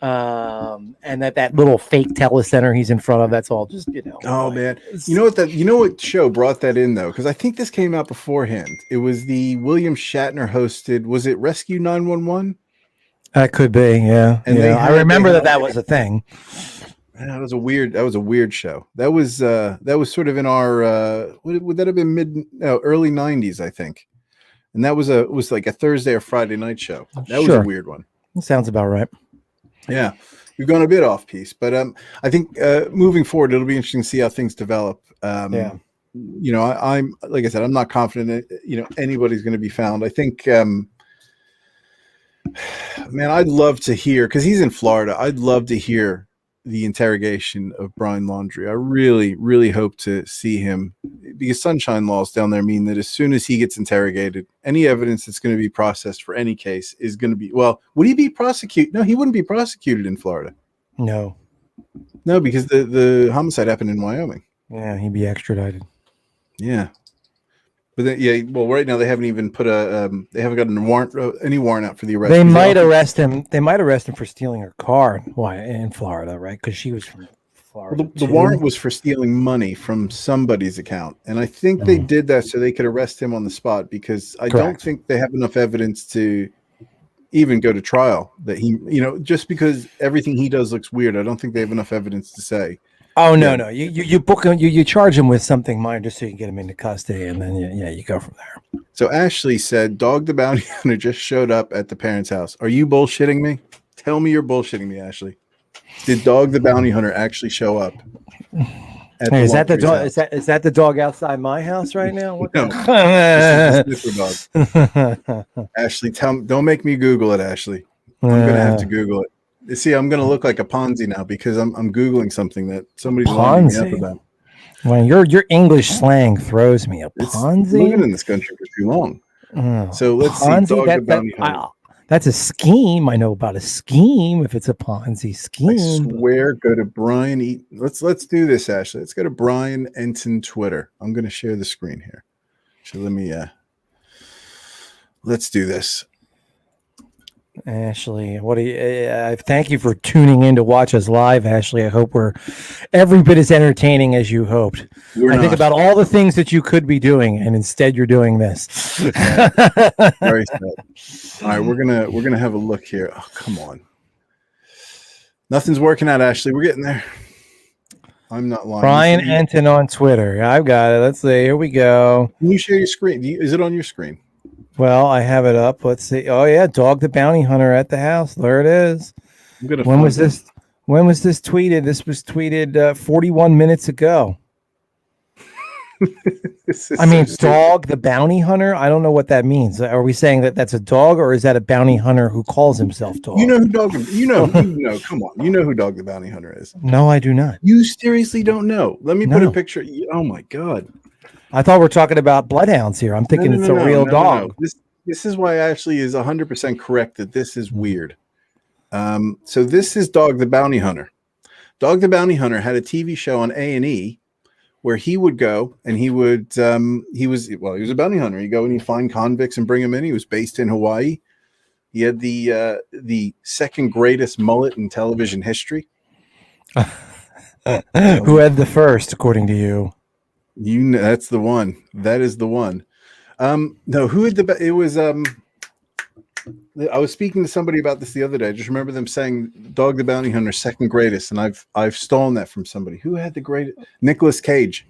and that little fake telecenter he's in front of, that's all just Oh man, what show brought that in though? Because I think this came out beforehand. It was the William Shatner hosted. Was it Rescue 911? That could be, yeah. And I remember that was a thing. That was a weird show. That was sort of in our would that have been early 90s, I think. And that was like a Thursday or Friday night show. That was a weird one. That sounds about right. Yeah. We've gone a bit off piece, but I think moving forward it'll be interesting to see how things develop. I'm like I said, I'm not confident that, anybody's going to be found. I think, man, I'd love to hear, because he's in Florida. I'd love to hear the interrogation of Brian Laundrie. I really, really hope to see him, because sunshine laws down there mean that as soon as he gets interrogated, any evidence that's going to be processed for any case is going to be, well, would he be prosecuted? No, he wouldn't be prosecuted in Florida. No, because the homicide happened in Wyoming. Yeah, he'd be extradited. Yeah. But then, well, right now they haven't even put they haven't got any warrant out for the arrest. They might arrest him. They might arrest him for stealing her car in Florida, right? Because she was from Florida. Well, the warrant was for stealing money from somebody's account, and I think they did that so they could arrest him on the spot, because I don't think they have enough evidence to even go to trial. That he, just because everything he does looks weird, I don't think they have enough evidence to say. Oh no! You book him. You charge him with something minor just so you can get him into custody, and then you go from there. So Ashley said, "Dog the bounty hunter just showed up at the parents' house." Are you bullshitting me? Tell me you're bullshitting me, Ashley. Did Dog the bounty hunter actually show up? Is that the dog? Is that the dog outside my house right now? What no, this is the dog. Ashley, don't make me Google it, Ashley. I'm gonna have to Google it. You see, I'm going to look like a Ponzi now because I'm Googling something that somebody's lining me up about. Well, your English slang throws me. A Ponzi? I've been in this country for too long. So let's see. Dog the bounty hunter. That's a scheme. I know about a scheme if it's a Ponzi scheme. I swear, go to Brian. Let's do this, Ashley. Let's go to Brian Enton Twitter. I'm going to share the screen here. So let's do this. Ashley, what do you? Thank you for tuning in to watch us live, Ashley. I hope we're every bit as entertaining as you hoped. I think about all the things that you could be doing, and instead you're doing this. Very sad. All right, we're gonna have a look here. Oh, come on, nothing's working out, Ashley. We're getting there. I'm not lying. Brian Enton on Twitter. I've got it. Let's see. Here we go. Can you share your screen? Is it on your screen? Well, I have it up. Let's see. Oh yeah, Dog the Bounty Hunter at the house. There it is. When was this tweeted? This was tweeted 41 minutes ago. Dog the Bounty Hunter. I don't know what that means. Are we saying that that's a dog, or is that a bounty hunter who calls himself Dog? You know who Dog? Come on. You know who Dog the Bounty Hunter is? No, I do not. You seriously don't know? Let me put a picture. Oh my God. I thought we're talking about bloodhounds here. I'm thinking it's a real dog. No. This is why Ashley is 100% correct that this is weird. So this is Dog the Bounty Hunter. Dog the Bounty Hunter had a TV show on A&E where he would go and he was a bounty hunter. He'd go and he'd find convicts and bring them in. He was based in Hawaii. He had the second greatest mullet in television history. Who had the first, according to you? That's the one. That is the one. No, who had it was I was speaking to somebody about this the other day. I just remember them saying Dog the Bounty Hunter second greatest, and I've stolen that from somebody. Who had the greatest? Nicolas Cage.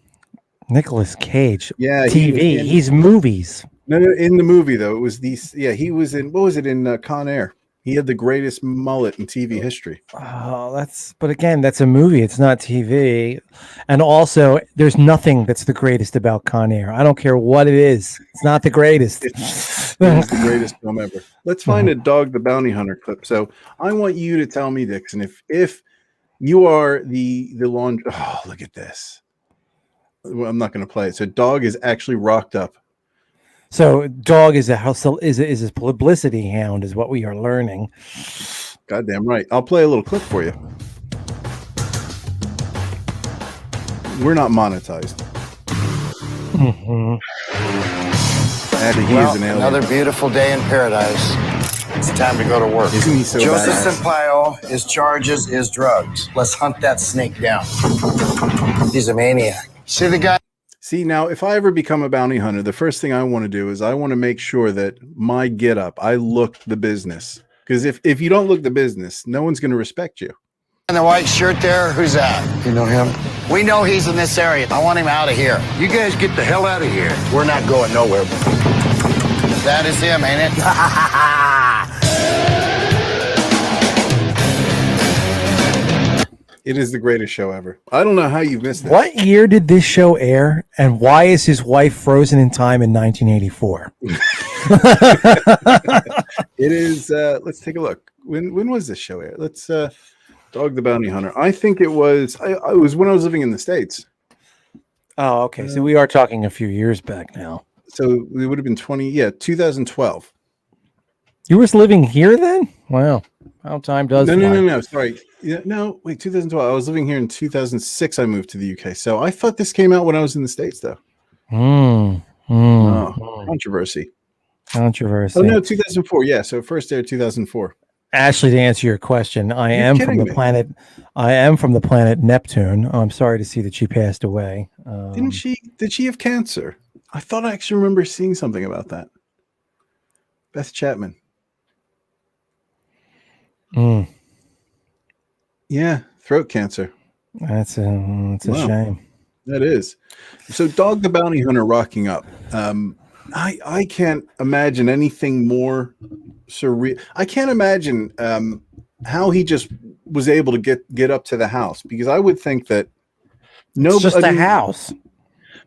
Nicolas Cage. Yeah, TV. He's movies. No, in the movie though, it was these. Yeah, he was in. What was it in Con Air? He had the greatest mullet in TV history. Oh, but again, that's a movie. It's not TV. And also, there's nothing that's the greatest about Con Air. I don't care what it is. It's not the greatest. It's the greatest film ever. Let's find a Dog the Bounty Hunter clip. So I want you to tell me, Dixon, if you are the laundry. Oh, look at this. Well, I'm not going to play it. So Dog is actually rocked up. So Dog is a publicity hound, is what we are learning. Goddamn right. I'll play a little clip for you. We're not monetized. Mm-hmm. He is an alien. Another beautiful day in paradise. It's time to go to work. Isn't he so Joseph badass? Sampaio, his charges is drugs. Let's hunt that snake down. He's a maniac. See the guy? See, now, if I ever become a bounty hunter, the first thing I want to do is I want to make sure that my get up, I look the business. Because if you don't look the business, no one's going to respect you. And the white shirt there, who's that? You know him? We know he's in this area. I want him out of here. You guys get the hell out of here. We're not going nowhere. That is him, ain't it? It is the greatest show ever. I don't know how you've missed it. What year did this show air, and why is his wife frozen in time in 1984? It is. Let's take a look. When was this show air? Let's Dog the Bounty Hunter. I think it was. I was when I was living in the States. Oh, okay. So we are talking a few years back now. So it would have been 2012. You were living here then? Wow. How time does fly. No. Sorry. Yeah, no, wait, 2012. I was living here in 2006. I moved to the UK. So I thought this came out when I was in the States, though. Controversy. Oh, no, 2004. Yeah, so first aired 2004. Ashley, to answer your question, I am from the planet Neptune. I'm sorry to see that she passed away. Did she have cancer? I thought I actually remember seeing something about that. Beth Chapman. Yeah, throat cancer. That's a shame. That is. So Dog the Bounty Hunter rocking up. I can't imagine anything more surreal. I can't imagine how he just was able to get up to the house, because I would think that it's just a house.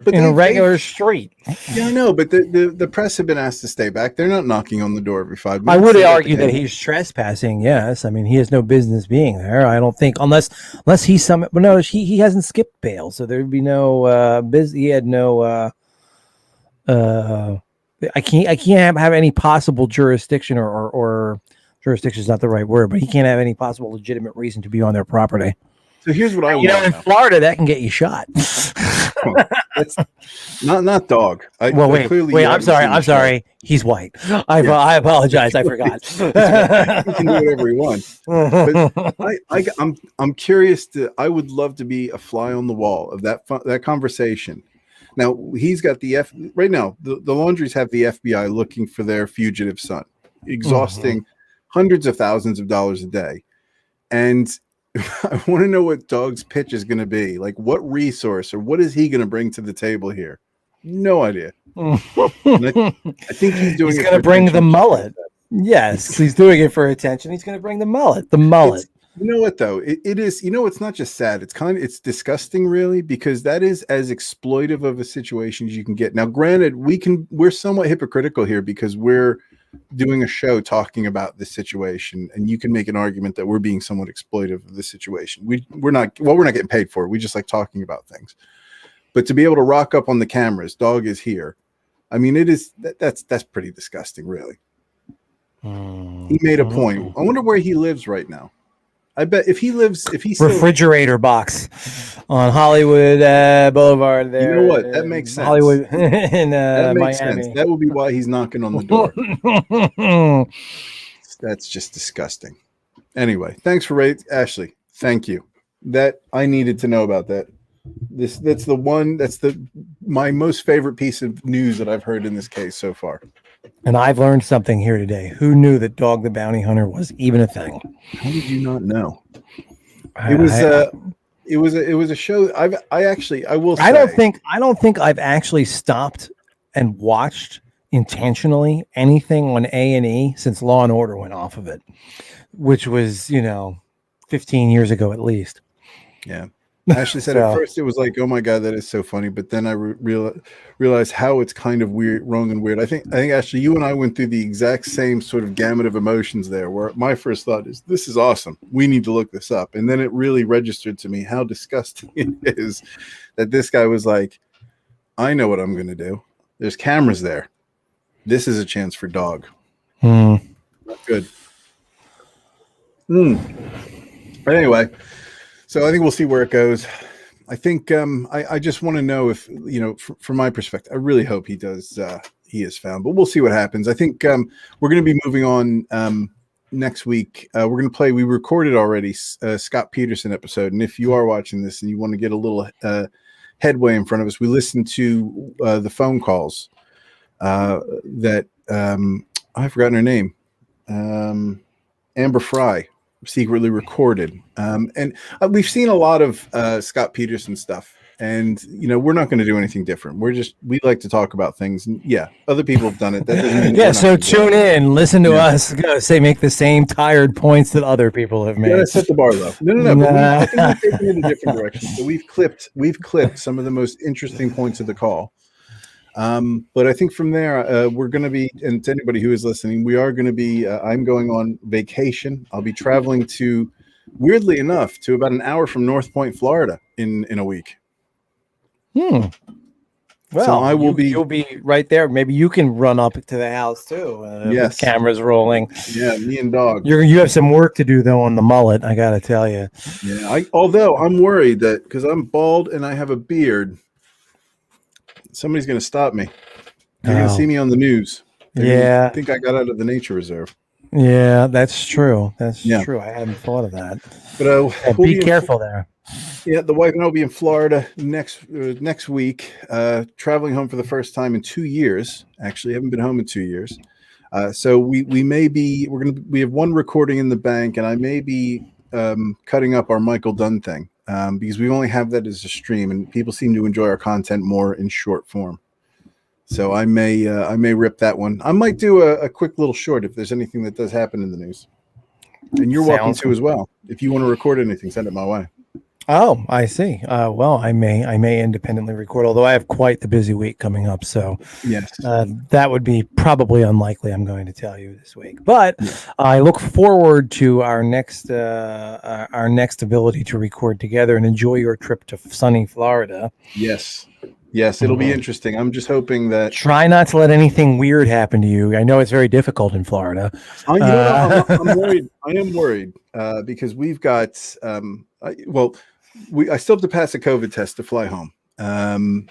But in a regular street. Yeah, I know, but the press have been asked to stay back. They're not knocking on the door every 5 minutes. I would argue that he's trespassing. Yes, I mean he has no business being there. I don't think unless he's some. But no, he hasn't skipped bail, so there'd be no He had no. I can't have any possible jurisdiction or jurisdiction is not the right word, but he can't have any possible legitimate reason to be on their property. So here's what I want. In Florida, that can get you shot. That's not Dog. Wait. I'm sorry. He's white. I apologize. I forgot. He can do whatever he wants. But I'm curious I would love to be a fly on the wall of that conversation. Now he's got right now. The Laundries have the FBI looking for their fugitive son, exhausting hundreds of thousands of dollars a day, and I want to know what Dog's pitch is going to be. Like, what resource or what is he going to bring to the table here? No idea. I think he's doing. He's going to bring the mullet. Yes, he's doing it for attention. He's going to bring the mullet. The mullet. You know what though? It is. You know, it's not just sad. It's disgusting, really, because that is as exploitive of a situation as you can get. Now, granted, we're somewhat hypocritical here because we're doing a show talking about this situation, and you can make an argument that we're being somewhat exploitive of this situation. We're not getting paid for it. We just like talking about things. But to be able to rock up on the cameras, Dog is here. I mean, that's pretty disgusting, really. He made a point. I wonder where he lives right now. I bet if he's refrigerator box on Hollywood Boulevard. There, you know what? That makes sense. Hollywood in that makes Miami. Sense. That would be why he's knocking on the door. That's just disgusting. Anyway, thanks for Ashley. Thank you. That I needed to know about that. That's my most favorite piece of news that I've heard in this case so far. And I've learned something here today. Who knew that Dog the Bounty Hunter was even a thing? How did you not know? It was a show. I will say, I don't think I've actually stopped and watched intentionally anything on A&E since Law and Order went off of it, which was 15 years ago at least. Yeah. Ashley said at first it was like, oh my God, that is so funny. But then I realized how it's kind of weird, wrong and weird. I think Ashley, you and I went through the exact same sort of gamut of emotions there, where my first thought is, this is awesome. We need to look this up. And then it really registered to me how disgusting it is that this guy was like, I know what I'm going to do. There's cameras there. This is a chance for Dog. Not good. But anyway, so I think we'll see where it goes. I think I just want to know if, from my perspective, I really hope he does. He is found, but we'll see what happens. I think we're going to be moving on next week. We're going to play. We recorded already Scott Peterson episode, and if you are watching this and you want to get a little headway in front of us, we listened to the phone calls that I've forgotten her name, Amber Fry, secretly recorded, and we've seen a lot of Scott Peterson stuff And we're not going to do anything different. We like to talk about things. And yeah, other people have done it. That doesn't mean yeah. So tune in, listen to us make the same tired points that other people have made. Yeah, set the bar low. No. But I think we've taken it in a different direction. So we've clipped some of the most interesting points of the call. But I think from there, we're going to be, and to anybody who is listening, we are going to be. I'm going on vacation. I'll be traveling to, weirdly enough, to about an hour from North Point, Florida, in a week. Well, so you'll be right there. Maybe you can run up to the house too. Yes. With cameras rolling. Yeah, me and dog. You have some work to do though on the mullet. I got to tell you. Yeah. Although I'm worried that because I'm bald and I have a beard, somebody's going to stop me. They're going to see me on the news. I think I got out of the nature reserve. Yeah, that's true. That's true. I hadn't thought of that. But we'll be careful there. Yeah, the wife and I will be in Florida next week, traveling home for the first time in 2 years. Actually, haven't been home in 2 years. So we have one recording in the bank, and I may be cutting up our Michael Dunn thing because we only have that as a stream, and people seem to enjoy our content more in short form. So I may rip that one. I might do a quick little short if there's anything that does happen in the news. And you're welcome to as well. If you want to record anything, send it my way. Oh, I see. Well, I may independently record, although I have quite the busy week coming up. So yes, that would be probably unlikely. I'm going to tell you this week, but I look forward to our next ability to record together and enjoy your trip to sunny Florida. Yes, it'll be interesting. I'm just hoping that. Try not to let anything weird happen to you. I know it's very difficult in Florida. I'm worried. I am worried because we've got. I still have to pass a COVID test to fly home.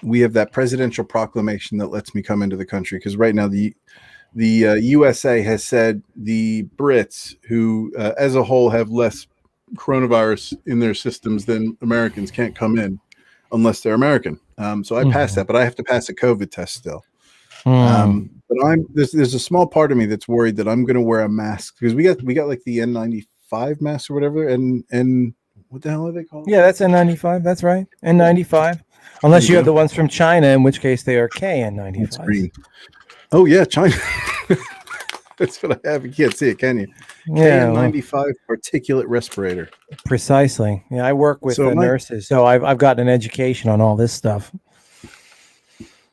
We have that presidential proclamation that lets me come into the country because right now the USA has said the Brits, who as a whole have less coronavirus in their systems than Americans, can't come in unless they're American. So I passed that, but I have to pass a COVID test still. But there's a small part of me that's worried that I'm going to wear a mask because we got like the N95 masks or whatever, and what the hell are they called? Yeah, that's N95. That's right, N95. Unless you have the ones from China, in which case they are KN95. It's green. Oh yeah, China. That's what I have. You can't see it, can you? Yeah, KN95 particulate respirator. Precisely. Yeah, I work with nurses, so I've gotten an education on all this stuff.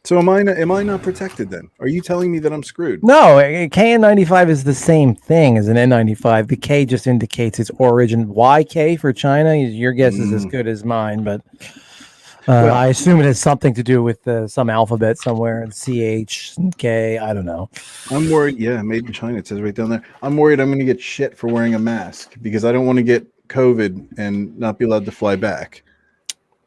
So am I not protected then? Are you telling me that I'm screwed? No, KN95 is the same thing as an N95. The K just indicates its origin. Why K for China? Your guess is as good as mine, but I assume it has something to do with some alphabet somewhere, and CH and K. I don't know. I'm worried. Yeah, made in China. It says right down there. I'm worried I'm going to get shit for wearing a mask because I don't want to get COVID and not be allowed to fly back.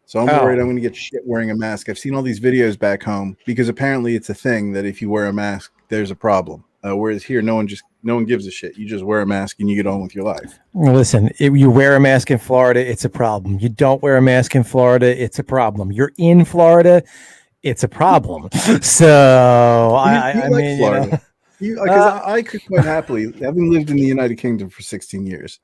So I'm worried I'm going to get shit wearing a mask. I've seen all these videos back home because apparently it's a thing that if you wear a mask, there's a problem. Whereas here, no one gives a shit. You just wear a mask and you get on with your life. Listen, if you wear a mask in Florida, it's a problem. You don't wear a mask in Florida, it's a problem. You're in Florida, it's a problem. So I mean, Florida. Because I could quite happily, having lived in the United Kingdom for 16 years,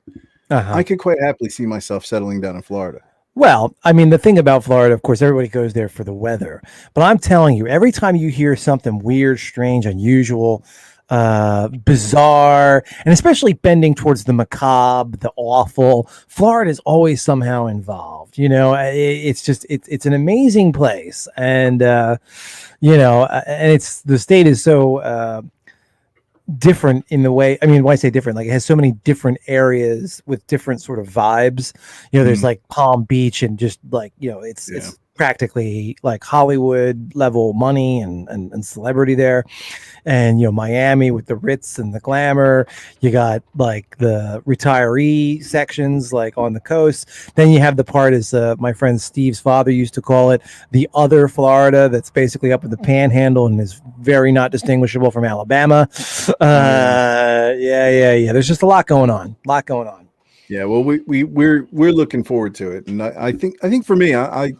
I could quite happily see myself settling down in Florida. Well, I mean, the thing about Florida, of course, everybody goes there for the weather. But I'm telling you, every time you hear something weird, strange, unusual, bizarre, and especially bending towards the macabre, the awful, Florida is always somehow involved. It's an amazing place. And, and the state is so different in the way, I mean, why I say different, like it has so many different areas with different sort of vibes. There's like Palm Beach and just like, it's practically like Hollywood level money and celebrity there. And, Miami with the Ritz and the glamour. You got like the retiree sections like on the coast. Then you have the part, as my friend Steve's father used to call it, the other Florida, that's basically up in the panhandle and is very not distinguishable from Alabama. Yeah. There's just a lot going on. Yeah, well, we're looking forward to it. And I think for me, I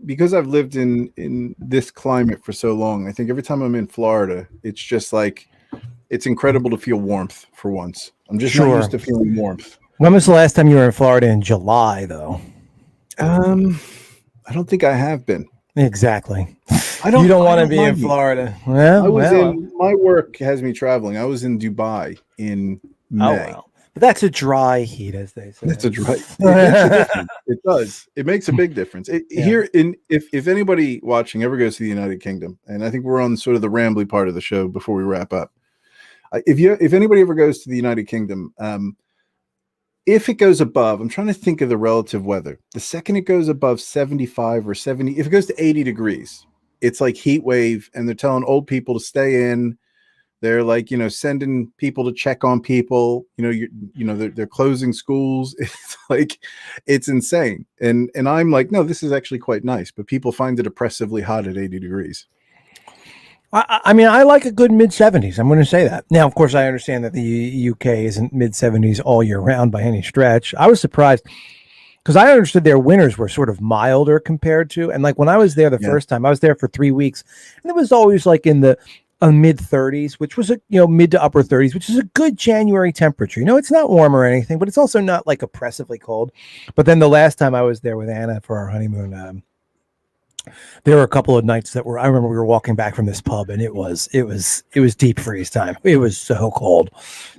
because I've lived in this climate for so long, I think every time I'm in Florida, it's just like, it's incredible to feel warmth for once. I'm just not used to feeling warmth. When was the last time you were in Florida in July, though? I I don't think I have been. Exactly. I don't. You don't I want to don't be in mind it. Florida. Well, I was well, in. My work has me traveling. I was in Dubai in oh May. well. But that's a dry heat, as they say. That's a dry. It makes a difference. It does. It makes a big difference. Yeah. Here in if anybody watching ever goes to the United Kingdom, and I think we're on sort of the rambly part of the show before we wrap up. If anybody ever goes to the United Kingdom, if it goes above, I'm trying to think of the relative weather. The second it goes above 75 or 70, if it goes to 80 degrees, it's like heat wave, and they're telling old people to stay in. They're like, sending people to check on people. They're closing schools. It's like, it's insane. And I'm like, no, this is actually quite nice. But people find it oppressively hot at 80 degrees. I mean, I like a good mid-70s. I'm going to say that. Now, of course, I understand that the UK isn't mid-70s all year round by any stretch. I was surprised because I understood their winters were sort of milder compared to, and like when I was there the first time, I was there for 3 weeks, and it was always like in the mid 30s, which was mid to upper 30s, which is a good January temperature. It's not warm or anything, but it's also not like oppressively cold. But then the last time I was there with Anna for our honeymoon, there were a couple of nights I remember we were walking back from this pub, and it was deep freeze time. It was so cold.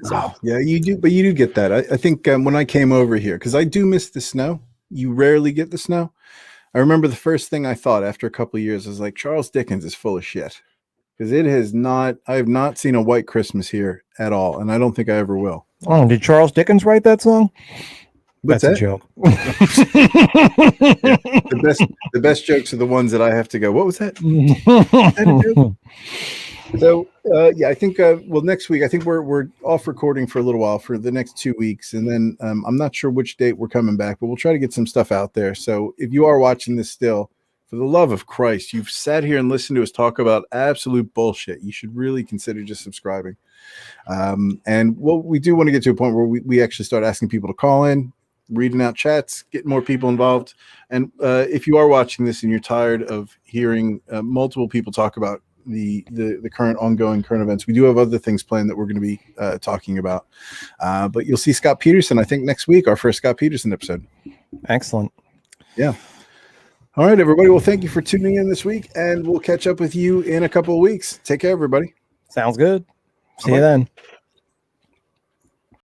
So yeah, you do, but you do get that. I think when I came over here, because I do miss the snow. You rarely get the snow. I remember the first thing I thought after a couple of years was like, Charles Dickens is full of shit. Because I have not seen a white Christmas here at all, and I don't think I ever will. Oh, did Charles Dickens write that song? That's a joke. Yeah, the best jokes are the ones that I have to go, what was that? So I think next week I think we're off recording for a little while for the next 2 weeks, and then I'm not sure which date we're coming back, but we'll try to get some stuff out there. So if you are watching this still, for the love of Christ, you've sat here and listened to us talk about absolute bullshit, you should really consider just subscribing. And we do want to get to a point where we actually start asking people to call in, reading out chats, getting more people involved. And if you are watching this and you're tired of hearing multiple people talk about the current events, we do have other things planned that we're going to be talking about. But you'll see Scott Peterson, I think, next week, our first Scott Peterson episode. Excellent. Yeah. All right, everybody. Well, thank you for tuning in this week, and we'll catch up with you in a couple of weeks. Take care, everybody. Sounds good. See you then.